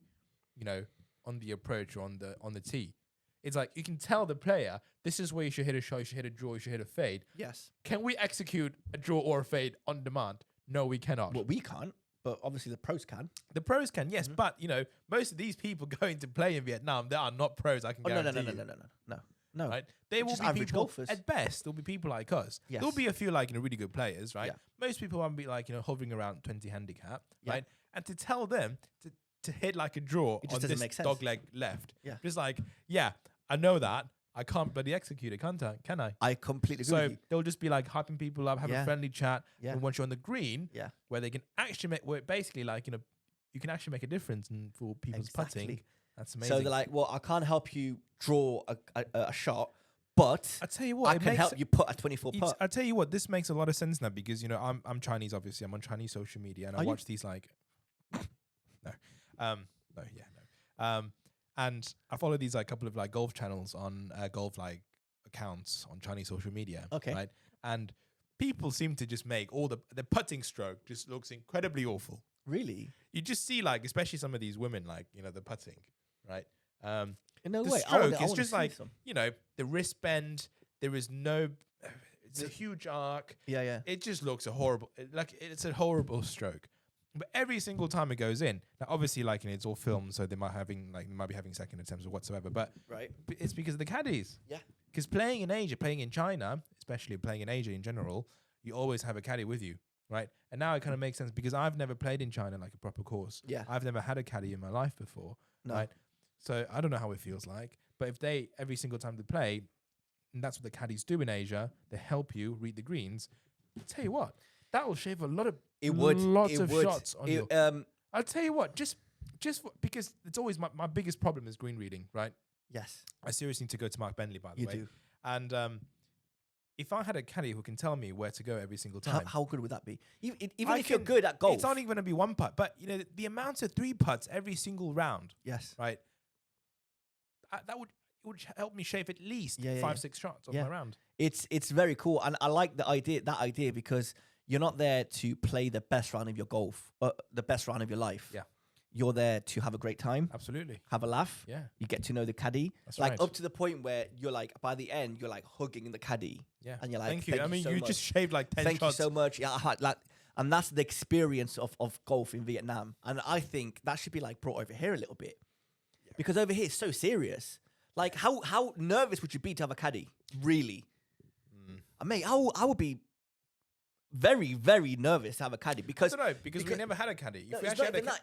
You know, on the approach or on the tee. It's like you can tell the player this is where you should hit a shot, you should hit a draw, you should hit a fade. Yes. Can we execute a draw or a fade on demand? No, we cannot. Well, we can't, but obviously the pros can. The pros can, yes, but you know, most of these people going to play in Vietnam, they are not pros. I can Oh no guarantee no. right? They will just be average people golfers. at best. There'll be people like us. Yes. There'll be a few like really good players, right? Yeah. Most people will be like hovering around 20 handicap, Yeah. right? And to tell them to hit like a draw It just on doesn't this make sense. dog leg left, Yeah. just like I know that I can't bloody execute it, can't I? Can I? I completely agree So with you. they'll just be like hyping people up, have Yeah. a friendly chat, Yeah. and once you're on the green, Yeah. where they can actually make, where basically like you can actually make a difference for people's putting. Exactly. That's amazing. So they're like, well, I can't help you draw a shot, but I tell you what, I can help you put a 24 putt. I tell you what, this makes a lot of sense now because I'm Chinese, obviously. I'm on Chinese social media, and Are I you? watch these like and I follow these like couple of like golf channels on golf like accounts on Chinese social media. Okay. Right, and people seem to just make all the putting stroke just looks incredibly awful. Really? You just see like, especially some of these women, like the putting, right? In no The way. stroke I is wanna just see like some. the wrist bend. There is no. It's a huge arc. Yeah. It just looks it's a horrible stroke. But every single time it goes in, now obviously it's all filmed, so they might be having second attempts or whatsoever. But Right. it's because of the caddies. Yeah. Because playing in Asia, playing in China, especially playing in Asia in general, you always have a caddy with you, right? And now it kind of makes sense because I've never played in China like a proper course. Yeah. I've never had a caddy in my life before, No. right? So I don't know how it feels like. But if they every single time they play, and that's what the caddies do in Asia, they help you read the greens. I'll tell you what, that will shave a lot of lots of shots on you. I'll tell you what, just because it's always my biggest problem is green reading, right? Yes. I seriously need to go to Mark Bentley, by the You way. do. And if I had a caddy who can tell me where to go every single time, How good would that be? Even I if you're can- good at golf. it's only going to be one putt. But the amount of 3 putts every single round, Yes. right? That would help me shave at least Yeah, 5-6 shots on Yeah. my round. It's very cool, and I like that idea because you're not there to play the best round of your golf, the best round of your life. Yeah. You're there to have a great time, Absolutely. have a laugh. Yeah. You get to know the caddy, That's like right. up to the point where you're like, by the end, you're like hugging the caddy. Yeah. And you're like, thank you. "Thank I you mean, so you much. just shaved like 10 Thank shots. you so much. Yeah, and that's the experience of golf in Vietnam, and I think that should be like brought over here a little bit, because over here it's so serious. Like, how nervous would you be to have a caddy? Really? Mate, I would be very, very nervous to have a caddy because I don't know, because we never had a caddy. No,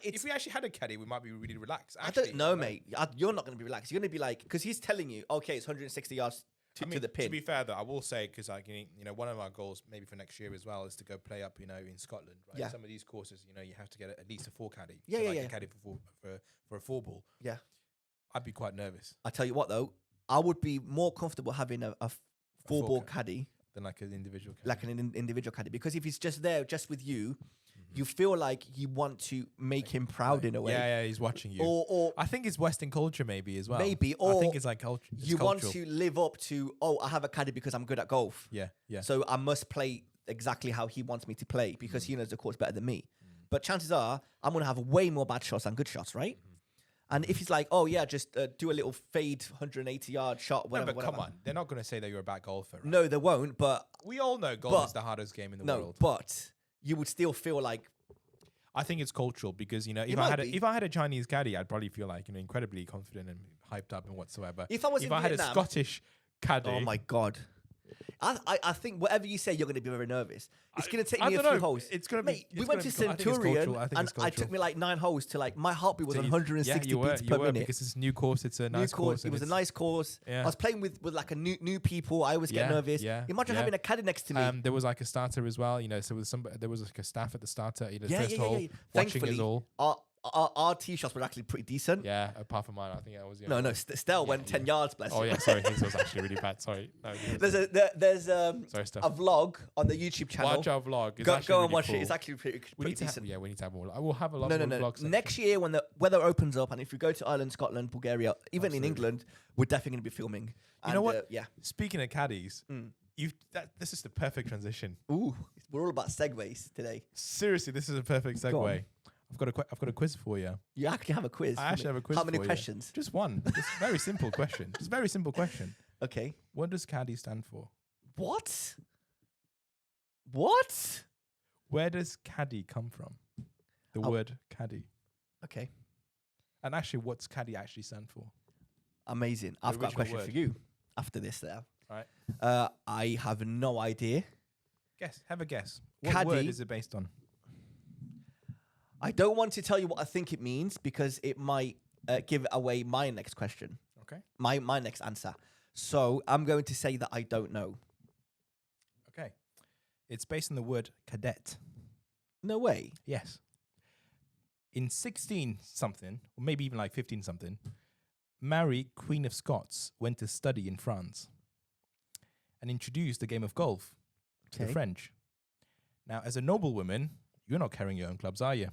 If we actually had a caddy, we might be really relaxed. I don't know, mate. You're not going to be relaxed. You're going to be like, because he's telling you, okay, it's 160 yards to the pin. To be fair, though, I will say, because one of our goals maybe for next year as well is to go play up, in Scotland. Right? Yeah. Some of these courses, you have to get at least a 4 caddy. Yeah, so yeah. A caddy for a 4 ball. Yeah. I'd be quite nervous. I tell you what, though, I would be more comfortable having a 4 ball caddy than like an individual caddy. Like an individual caddy, because if he's just there, just with you, you feel like you want to make him proud in a way. Yeah, he's watching you. Or I think it's Western culture maybe as well. Maybe, or I think it's like culture. You want to live up to, I have a caddy because I'm good at golf. Yeah. So I must play exactly how he wants me to play because he knows the course better than me. But chances are, I'm going to have way more bad shots than good shots, right? And if he's like, just do a little fade 180-yard shot, whatever. Come on. They're not going to say that you're a bad golfer. Right? No, they won't, but... We all know golf is the hardest game in the world. But you would still feel like... I think it's cultural because, if I had a Chinese caddy, I'd probably feel like, incredibly confident and hyped up and whatsoever. If I had a Scottish caddy... Oh, my God. I think whatever you say, you're going to be very nervous. It's going to take me a few holes. It's going to be. We went to Centurion, and I took me like 9 holes to my heartbeat was on 160 beats per minute. Because it's a new course. It's a nice course. It was a nice course. Yeah. I was playing with like a new people. I always get nervous. Imagine having a caddy next to me. There was like a starter as well. So there was like a staff at the starter. First hole, watching Thankfully, us all. Our tee shots were actually pretty decent. Yeah, apart from mine, I think I was. No, Stell went 10 yards. Bless. Oh yeah, sorry, his was actually really bad. Sorry. No, there's a vlog on the YouTube channel. Watch our vlog. Go and watch it. It's actually pretty decent. We need to have more. I will have a lot more vlogs. Next year when the weather opens up, and if we go to Ireland, Scotland, Bulgaria, even in England, we're definitely going to be filming. You know what? Speaking of caddies, this is the perfect transition. Ooh, we're all about segues today. Seriously, this is a perfect segue. I've got a quiz for you. You actually have a quiz? I actually have a quiz. How many questions? Just one. Just a very simple question. Just a very simple question. Okay. What does caddy stand for? What? Where does caddy come from? The word caddy. Okay. And actually, what's caddy actually stand for? Amazing. I've got a question for you after this there. All right. I have no idea. Have a guess. What caddy, word is it based on? I don't want to tell you what I think it means because it might give away my next question. Okay. My next answer. So I'm going to say that I don't know. Okay. It's based on the word cadet. No way. Yes. In 16-something, or maybe even like 15-something, Mary, Queen of Scots, went to study in France and introduced the game of golf to the French. Now, as a noblewoman, you're not carrying your own clubs, are you?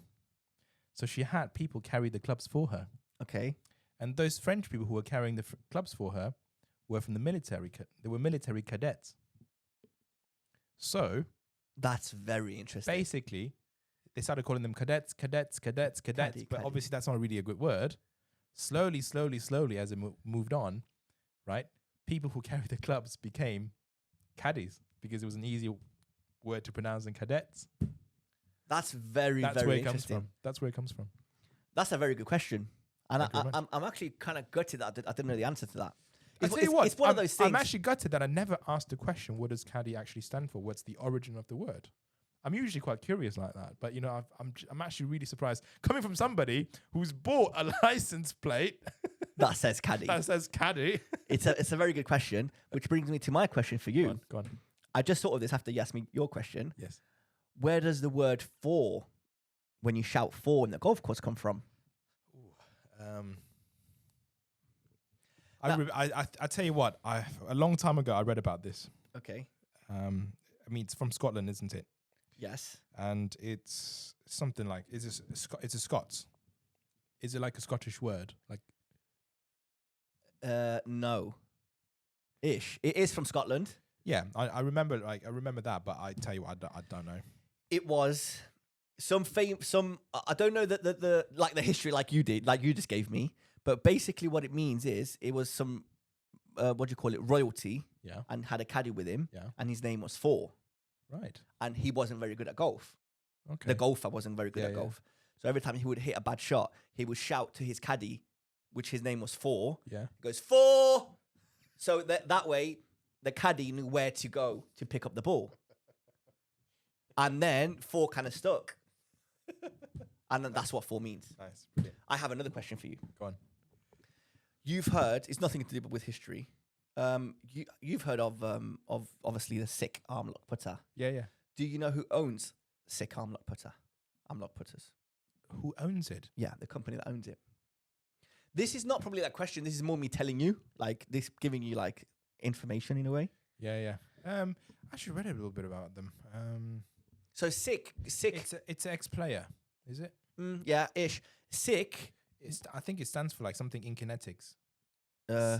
So she had people carry the clubs for her. Okay. And those French people who were carrying the clubs for her were from the military. They were military cadets. So... That's very interesting. Basically, they started calling them cadets. Caddy. But obviously that's not really a good word. Slowly, as it moved on, right? People who carry the clubs became caddies because it was an easier word to pronounce than cadets. That's very interesting. That's where it comes from. That's a very good question. And I'm actually kind of gutted that I didn't know the answer to that. It's one of those things. I'm actually gutted that I never asked the question, what does caddy actually stand for? What's the origin of the word? I'm usually quite curious like that. But, I'm actually really surprised. Coming from somebody who's bought a license plate. That says caddy. It's a very good question, which brings me to my question for you. Go on. I just thought of this after you asked me your question. Yes. Where does the word for, when you shout for in the golf course, come from? I tell you what, a long time ago I read about this. Okay. It's from Scotland, isn't it? Yes. And it's something like it's a Scots. Is it like a Scottish word? Like no. Ish. It is from Scotland. Yeah, I remember that, but I tell you what, I don't know. It was some I don't know the like the history like you did, like you just gave me, but basically what it means is it was some royalty, and had a caddy with him, and his name was For. Right. And he wasn't very good at golf. Okay. The golfer wasn't very good at golf. So every time he would hit a bad shot, he would shout to his caddy, which his name was For. Yeah. He goes, For! So that way, the caddy knew where to go to pick up the ball. And then 4 kind of stuck. And then that's what 4 means. Nice. Brilliant. I have another question for you. Go on. You've heard, it's nothing to do with history. You've heard of obviously the Sikh arm lock putter. Yeah. Do you know who owns Sikh arm lock putters? Who owns it? Yeah, the company that owns it. This is not probably that question. This is more me telling you, like this, giving you like information in a way. Yeah. I actually read a little bit about them. So Sikh. It's an ex-player, is it? Yeah, ish. Sikh. I think it stands for like something in kinetics.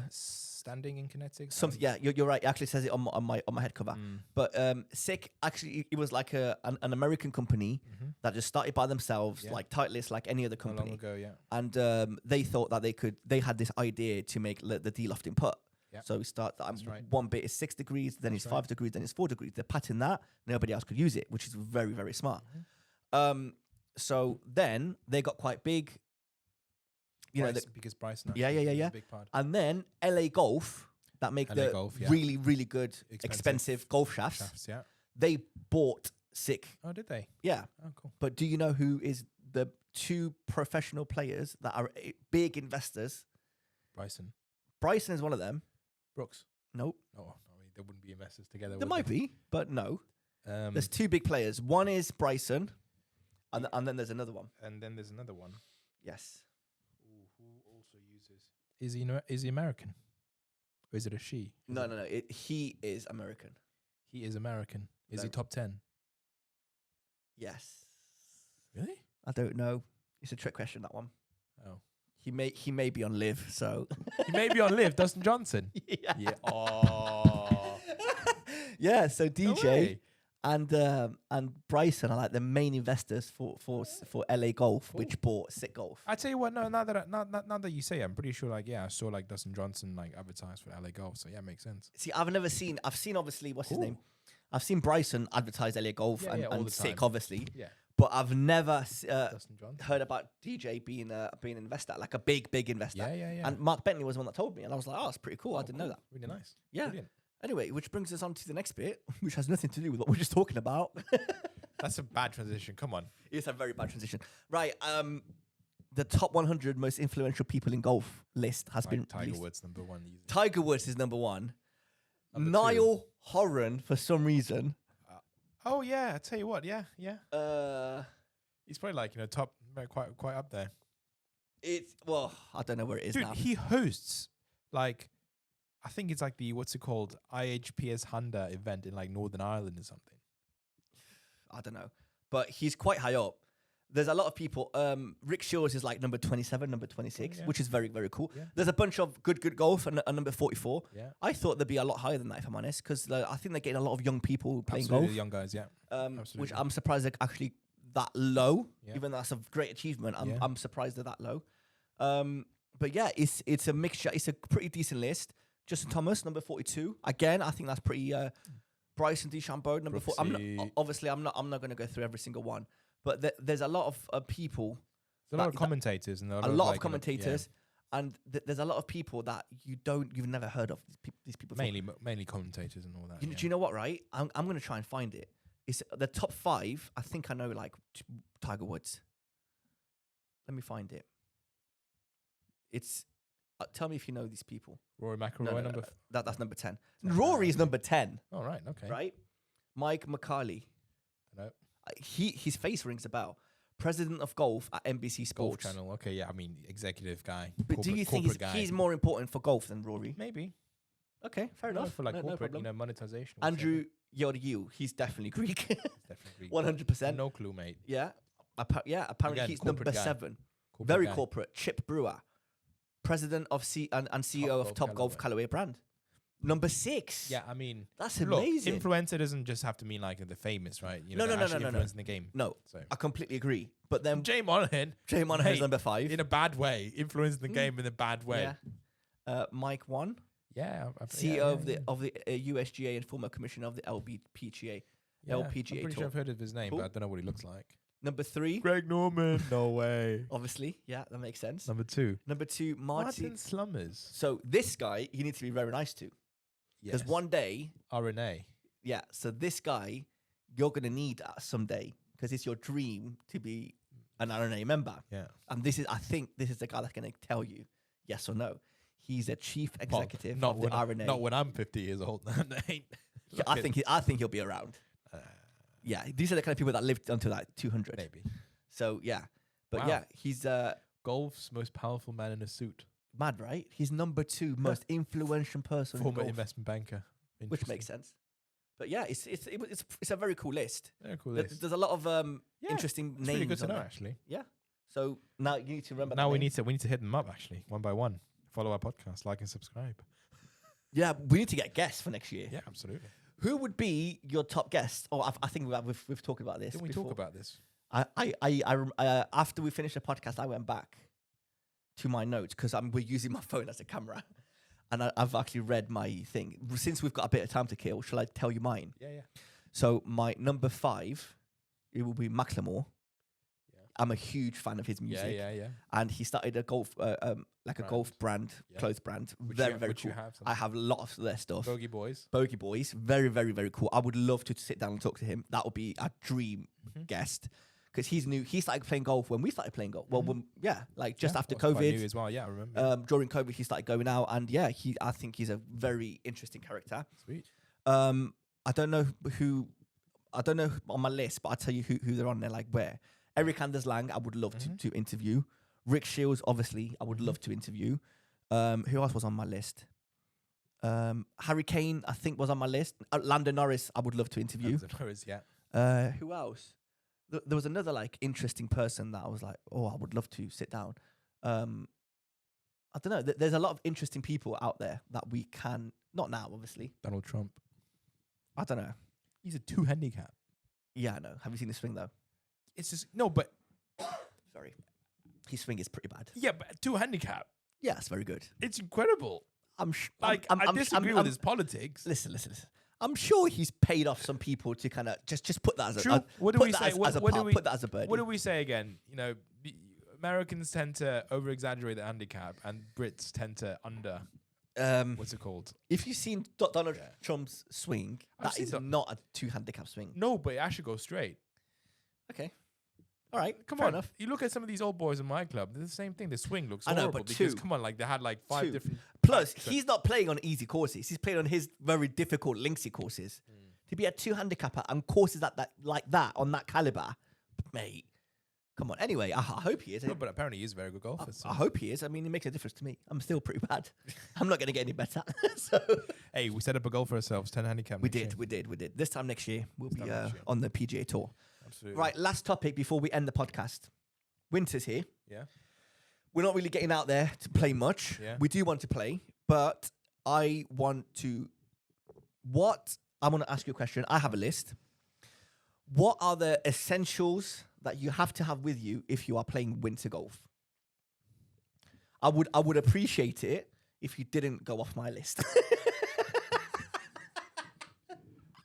Standing in kinetics. Something. Yeah, you're right. It actually says it on my head cover. But Sikh actually, it was like an American company that just started by themselves, like Titleist, like any other company. Long ago, yeah. And they thought that they had this idea to make the D-lofting putt. Yep. So we start that right. one bit is 6 degrees, then it's 5 degrees, then it's 4 degrees. They're patting that, nobody else could use it, which is very, very smart. So then they got quite big. Because Bryson. Yeah. A big part. And then LA Golf, that make really, really good, expensive golf shafts. Yeah. They bought Sikh. Oh, did they? Yeah. Oh, cool. But do you know who is the 2 professional players that are big investors? Bryson is one of them. Brooks. Nope. Oh, there wouldn't be investors together. There might be, but no. There's 2 big players. One is Bryson, and then there's another one. And then there's another one. Yes. Who also uses? Is he American? Or is it a she? No. He is American. He is American. Is he top 10? Yes. Really? I don't know. It's a trick question, that one. Oh. He may be on live, so he may be on live. Dustin Johnson. Yeah. Oh. Yeah. So DJ and Bryson are like the main investors for LA Golf, which bought Sikh Golf. I tell you what. No, now that you say, it, I'm pretty sure. Like, yeah, I saw like Dustin Johnson like advertised for LA Golf. So yeah, it makes sense. See, I've seen obviously what's his name. I've seen Bryson advertise LA Golf and Sikh, obviously. Yeah. But I've never heard about DJ being an investor, like a big investor. Yeah. And Mark Bentley was the one that told me, and I was like, oh, that's pretty cool. I didn't know that. Really nice. Yeah. Brilliant. Anyway, which brings us on to the next bit, which has nothing to do with what we're just talking about. That's a bad transition. Come on. It's a very bad transition. Right. The top 100 most influential people in golf list has been Tiger released. Woods number 1. Easy. Tiger Woods is number 1. Number Niall 2. Horan, for some reason. Oh yeah, I tell you what. Yeah. He's probably like top, quite up there. I don't know where it is now. He hosts like, I think it's like the what's it called, IHPS Honda event in like Northern Ireland or something. I don't know, but he's quite high up. There's a lot of people. Rick Shores is like number 27, number 26, which is very, very cool. Yeah. There's a bunch of good golf and number 44. Yeah. I thought there'd be a lot higher than that, if I'm honest, because I think they're getting a lot of young people playing Absolutely, golf. Young guys, yeah. Which I'm surprised they're actually that low. Yeah. Even though that's a great achievement, I'm surprised they're that low. But yeah, it's a mixture. It's a pretty decent list. Justin Thomas, number 42. Again, I think that's pretty. Bryson DeChambeau, number 4. I'm not going to go through every single one. But there's a lot of people. There's a lot of commentators and a lot of commentators, and there's a lot of people that you've never heard of. These people mainly commentators and all that. Do you know what? Right, I'm going to try and find it. It's the top 5. I think I know like Tiger Woods. Let me find it. It's. Tell me if you know these people. Rory McIlroy, that's number 10. Rory's number 10. Oh right, okay. Right, Mike McCarley. No. His face rings a bell. President of golf at NBC Sports. Golf Channel. Okay, yeah. I mean, executive guy. But do you think he's more important for golf than Rory? Maybe. Okay, fair enough. For like corporate, monetization. Andrew Yodeyu, he's definitely Greek. Definitely Greek. 100%. No clue, mate. Yeah. Apparently Again, he's number 7. Very corporate. Chip Brewer, president of and CEO of Top Golf Callaway brand. Number 6. Yeah, I mean, that's amazing. Influencer doesn't just have to mean like the famous, right? No. Influencing the game. No, so. I completely agree. But then Jay Monahan is number 5 in a bad way, influencing the game in a bad way. Yeah. Mike Wan. Yeah, CEO of the USGA and former commissioner of the LPGA. Yeah, LPGA I'm pretty sure I've heard of his name, but I don't know what he looks like. Number 3, Greg Norman. No way. Obviously, yeah, that makes sense. Number 2, Martin Slumbers. So this guy, you need to be very nice to. Because one day, RNA. Yeah, so this guy you're going to need someday, because it's your dream to be an RNA member. Yeah. And I think this is the guy that's going to tell you yes or no. He's a chief executive not of the when RNA. Not when I'm 50 years old. I think he'll be around. Yeah, these are the kind of people that lived until like 200. Maybe. So yeah, but Wow. yeah, he's Golf's most powerful man in a suit. mad, right? He's number 2 most influential person in Former golf, investment banker. which makes sense. But yeah, it's a very cool list. Very cool There's list. a lot of interesting It's names. really good to on know, there. actually. Yeah. So now you need to remember. Now that we name. need to hit them up, actually, one by one. Follow our podcast, like and subscribe. Yeah, we need to get guests for next year. Yeah, absolutely. Who would be your top guest? Oh, I think we've talked about this. Didn't we before. talk about this? After we finished the podcast, I went back to my notes because we're using my phone as a camera, and I've actually read my thing. Since we've got a bit of time to kill, shall I tell you mine? Yeah, yeah. So my number 5, it will be Macklemore. Yeah. I'm a huge fan of his music. Yeah. And he started a golf, golf brand, Yeah. clothes brand. Which Very, you, very which cool. you have. I have a lot of their stuff. Bogey Boys. Bogey Boys, very, very, very cool. I would love to sit down and talk to him. That would be a dream guest, because he's new. He started playing golf when we started playing golf. Well, just after That was quite new COVID. as well. Yeah, I remember. During COVID, he started going out, and I think he's a very interesting character. Sweet. I don't know on my list, but I'll tell you who they're on there. Like where Eric Anders Lang, I would love to interview. Rick Shields, obviously, I would love to interview. Who else was on my list? Harry Kane, I think, was on my list. Lando Norris, I would love to interview. Norris, yeah. Who else? There was another interesting person that I was like, oh, I would love to sit down. I don't know. There's a lot of interesting people out there that we can, not now, obviously. Donald Trump. I don't know. He's a 2 handicap. Yeah, I know. Have you seen the swing though? It's just no, but Sorry, his swing is pretty bad. yeah, but 2 handicap. Yeah, it's very good. It's incredible. I I disagree with his politics. Listen. I'm sure he's paid off some people to kind of just put that as a. True. What do we say? Put that as a birdie. What do we say again? You know, the Americans tend to over-exaggerate the handicap, and Brits tend to under. What's it called? If you've seen Donald Trump's swing, that is not a 2 handicap swing. No, but it actually goes straight. Okay. All right. Come fair on. enough. You look at some of these old boys in my club. They're the same thing. The swing looks I know, horrible but because 2. come on, they had 5 different. Plus, types. he's not playing on easy courses. He's playing on his very difficult linksy courses. To be a 2 handicapper and courses that like that on that caliber, mate. Come on. Anyway, I hope he is. No, but apparently he's a very good golfer. I hope he is. I mean, it makes a difference to me. I'm still pretty bad. I'm not going to get any better. Hey, we set up a goal for ourselves, 10 handicap. We did. This time next year, we'll be on the PGA Tour. Absolutely. Right, last topic before we end the podcast. Winter's here. Yeah. We're not really getting out there to play much. Yeah. We do want to play, but I want to ask you a question. I have a list. What are the essentials that you have to have with you if you are playing winter golf? I would appreciate it if you didn't go off my list.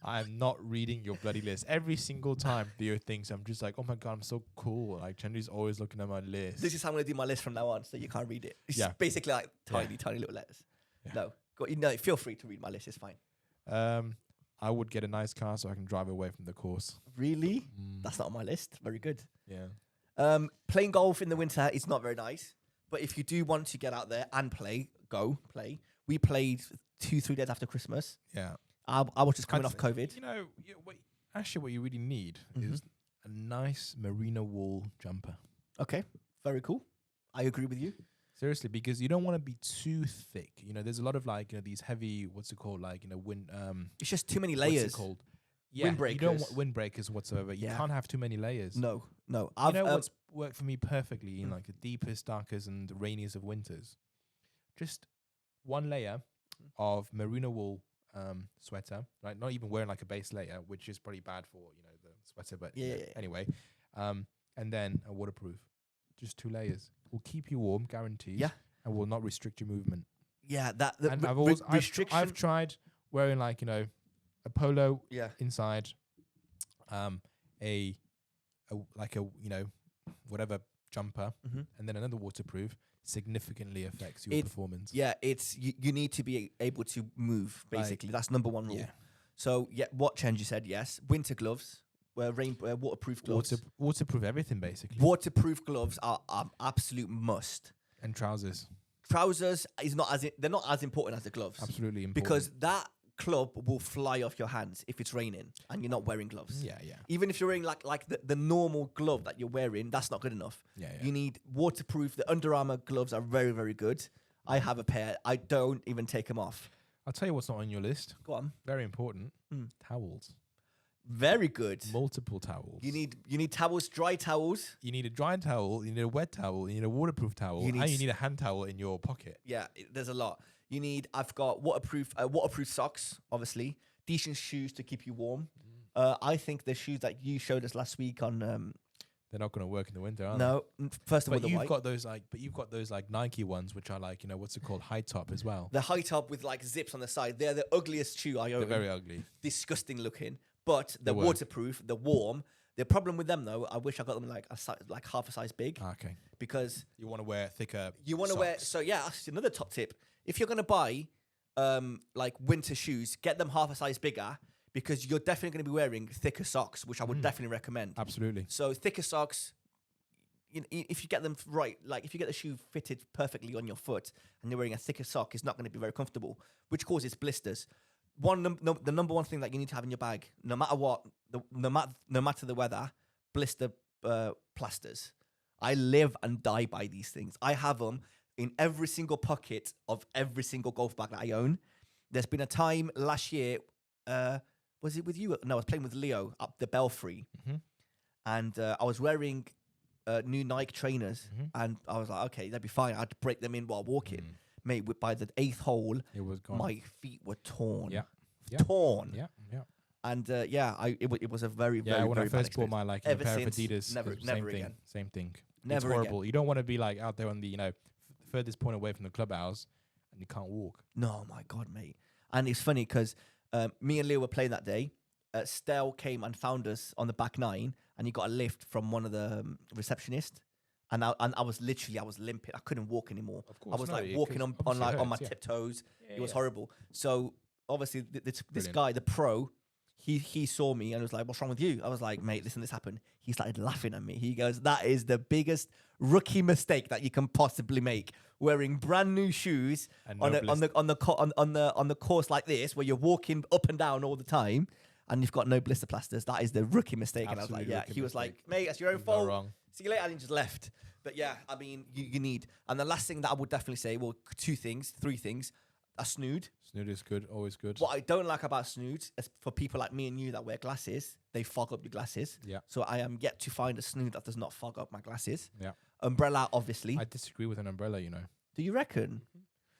I'm not reading your bloody list. Every single time Theo thinks, I'm just like, oh my God, I'm so cool. Like, Chenji's always looking at my list. This is how I'm going to do my list from now on, so you can't read it. It's basically like tiny little letters. Yeah. No, feel free to read my list. It's fine. I would get a nice car so I can drive away from the course. Really? That's not on my list. Very good. Yeah. Playing golf in the winter is not very nice. But if you do want to get out there and play, go play. We played 2-3 days after Christmas. Yeah. I was just coming off COVID. You know, what you really need is a nice merino wool jumper. Okay. Very cool. I agree with you. Seriously, because you don't want to be too thick. You know, there's a lot of these heavy, what's it called? It's just too many layers. What's it called? Yeah, windbreakers. You don't want windbreakers whatsoever. You can't have too many layers. No. You know what's worked for me perfectly in the deepest, darkest, and rainiest of winters? Just 1 layer of merino wool sweater, right? Not even wearing a base layer, which is probably bad for the sweater, but anyway. And then a waterproof. Just 2 layers. Will keep you warm, guaranteed. Yeah. And will not restrict your movement. Yeah, I've tried wearing a polo inside, whatever jumper, and then another waterproof significantly affects your performance. Yeah, you need to be able to move, basically. That's number 1 rule. Yeah. So yeah, what Chenji said, yes. Winter gloves, waterproof gloves. Waterproof everything basically. Waterproof gloves are absolute must. And trousers. Trousers they're not as important as the gloves. Absolutely important. Because that club will fly off your hands if it's raining and you're not wearing gloves. Yeah. Even if you're wearing like the normal glove that you're wearing, that's not good enough. Yeah. You need waterproof. The Under Armour gloves are very, very good. I have a pair. I don't even take them off. I'll tell you what's not on your list. Go on. Very important. Towels. Very good. Multiple towels. You need towels, dry towels. You need a dry towel. You need a wet towel. You need a waterproof towel. And you need a hand towel in your pocket. Yeah, there's a lot. I've got waterproof socks, obviously. Decent shoes to keep you warm. I think the shoes that you showed us last week on... they're not going to work in the winter, are no, they? First of all, you've got those like Nike ones, which are like, what's it called? High top as well. The high top with like zips on the side. They're the ugliest shoe I own. They're very ugly. Disgusting looking. But they're waterproof, they're warm. The problem with them, though, I wish I got them like half a size big. Okay. Because you want to wear thicker. You want to wear. So yeah, that's another top tip. If you're gonna buy like winter shoes, get them half a size bigger because you're definitely gonna be wearing thicker socks, which I would definitely recommend. Absolutely. So thicker socks. If you get them right, like if you get the shoe fitted perfectly on your foot and you're wearing a thicker sock, it's not going to be very comfortable, which causes blisters. The number one thing that you need to have in your bag, no matter what, no matter the weather, blister plasters. I live and die by these things. I have them in every single pocket of every single golf bag that I own. There's been a time last year, was it with you? No, I was playing with Leo up the Belfry, and I was wearing new Nike trainers, and I was like, okay, that'd be fine. I'd break them in while walking. Mate, by the 8th hole, it was gone. My feet were torn. Yeah. Torn. Yeah. And it was a very, very, when very I first bought my pair of Adidas, never again. Same thing. Never it's horrible. Again. You don't want to be like out there on the furthest point away from the clubhouse, and you can't walk. No, my God, mate. And it's funny because me and Leo were playing that day. Stell came and found us on the back 9, and he got a lift from one of the receptionists. And I was limping. I couldn't walk anymore. Of course, I was like walking on my tiptoes. It was horrible. So obviously this guy, the pro, he saw me and was like, "What's wrong with you?" I was like, "Mate, listen, this happened." He started laughing at me. He goes, "That is the biggest rookie mistake that you can possibly make. Wearing brand new shoes on the course like this, where you're walking up and down all the time, and you've got no blister plasters. That is the rookie mistake." And I was like, "Yeah." He was like, "Mate, that's your own fault. Wrong. See you later," and he just left. But yeah, I mean, you need. And the last thing that I would definitely say, well, 3 things. A snood. Snood is good, always good. What I don't like about snoods is for people like me and you that wear glasses, they fog up your glasses. Yeah. So I am yet to find a snood that does not fog up my glasses. Yeah. Umbrella, obviously. I disagree with an umbrella, Do you reckon?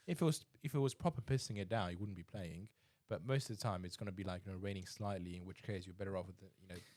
If it was proper pissing it down, you wouldn't be playing. But most of the time, it's going to be like raining slightly, in which case you're better off with the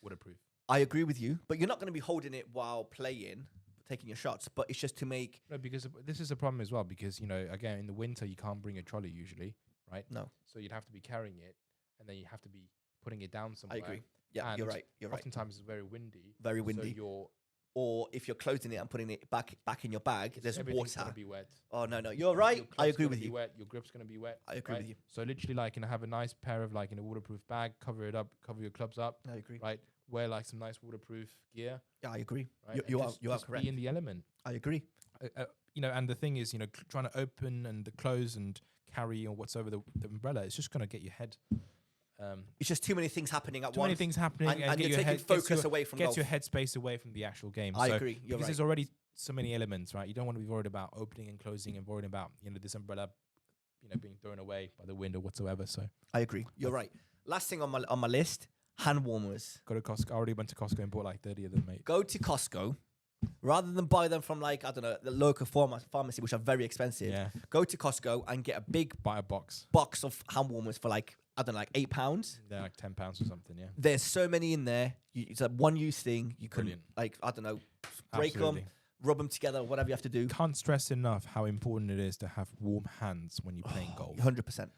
waterproof. I agree with you, but you're not going to be holding it while playing, taking your shots. But it's just to make. No, because this is a problem as well. Because again, in the winter you can't bring a trolley usually, right? No. So you'd have to be carrying it, and then you have to be putting it down somewhere. I agree. Yeah, and you're right. Oftentimes it's very windy. Very windy. So or if you're closing it and putting it back in your bag, there's everything's water. Gonna be wet. Oh no, you're right. I agree with you. Wet. Your grip's gonna be wet. I agree with you. So literally, have a nice pair of in a waterproof bag, cover it up, cover your clubs up. I agree. Right, wear some nice waterproof gear. Yeah, I agree. Right? You are correct. Be in the element. I agree. And the thing is, trying to open and close and carry or whatsoever the umbrella, it's just gonna get your head. It's just too many things happening at once. Too many things happening, and you're taking focus away from golf. Gets your headspace away from the actual game. I agree. You're because right. there's already so many elements, right? You don't want to be worried about opening and closing and worrying about this umbrella, being thrown away by the wind or whatsoever. So I agree. You're right. Last thing on my list: hand warmers. Go to Costco. I already went to Costco and bought 30 of them, mate. Go to Costco. Rather than buy them from the local pharmacy, which are very expensive. Yeah. Go to Costco and get a big buy a box of hand warmers for £8. They're like £10 or something. Yeah. There's so many in there. It's a one-use thing. You can break them, rub them together, whatever you have to do. Can't stress enough how important it is to have warm hands when you're playing golf. 100%.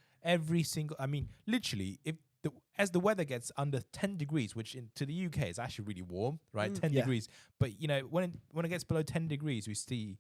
Literally, as the weather gets under 10 degrees, which to the UK is actually really warm, right? 10 degrees. But when it gets below 10 degrees, we see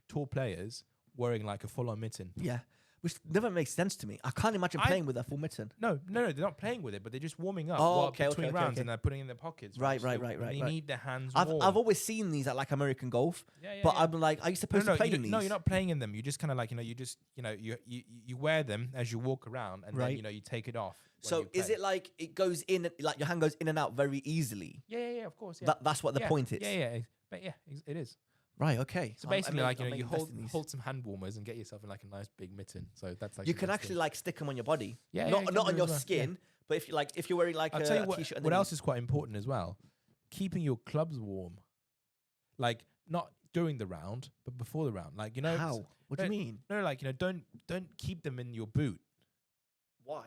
tall players wearing a full-on mitten. Yeah. Which never makes sense to me. I can't imagine playing with a full mitten. No, they're not playing with it, but they're just warming up between rounds and they're putting it in their pockets. Right. They need their hands I've warm. always seen these at like American golf, but I'm like, are you supposed to play in these? No, you're not playing in them. You just kind of like, you wear them as you walk around, and then you take it off. So is it like it goes in, like your hand goes in and out very easily? Yeah, of course. Yeah. That's what the point is. Yeah, but yeah, it is. Right. Okay. So basically, you hold some hand warmers and get yourself in like a nice big mitten. So that's like you can actually like stick them on your body. Yeah. Not on your skin, but if you're wearing like I'll tell you what else is quite important as well, keeping your clubs warm, like not during the round, but before the round. Like how? What do you mean? No, like don't keep them in your boot. Why?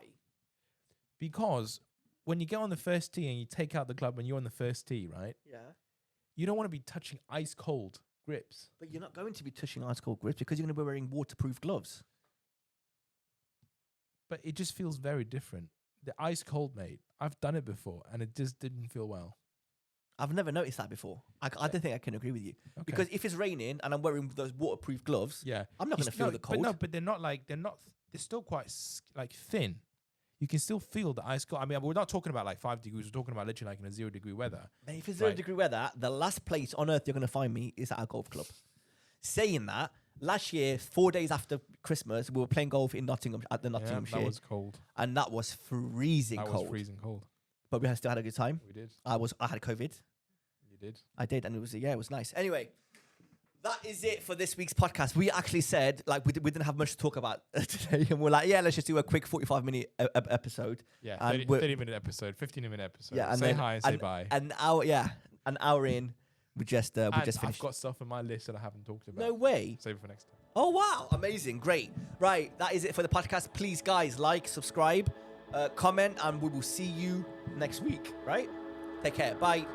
Because when you get on the first tee and you take out the club when you're on the first tee, right? Yeah. You don't want to be touching ice cold grips. But you're not going to be touching ice cold grips because you're going to be wearing waterproof gloves. But it just feels very different. The ice cold, mate. I've done it before and it just didn't feel well. I've never noticed that before. I don't think I can agree with you. Okay. Because if it's raining and I'm wearing those waterproof gloves, I'm not going to feel the cold. But they're still quite like thin. You can still feel the ice cold. I mean, we're not talking about like 5 degrees. We're talking about literally like in a 0 degree weather. Mate, if it's 0 degree weather, the last place on earth you're going to find me is at a golf club. Saying that, last year, 4 days after Christmas, we were playing golf in Nottingham at the Nottinghamshire. That was cold. And that was freezing cold. That was freezing cold. But we still had a good time. We did. I had COVID. You did. I did, and it was nice. Anyway, that is it for this week's podcast. We actually said, like, we didn't have much to talk about today. And we're like, let's just do a quick 45-minute episode. Yeah, 30-minute episode, 15-minute episode. Yeah, and say hi and say bye. An hour in, we just finished. I've got stuff on my list that I haven't talked about. No way. Save it for next time. Oh, wow. Amazing. Great. Right. That is it for the podcast. Please, guys, like, subscribe, comment, and we will see you next week. Right? Take care. Bye.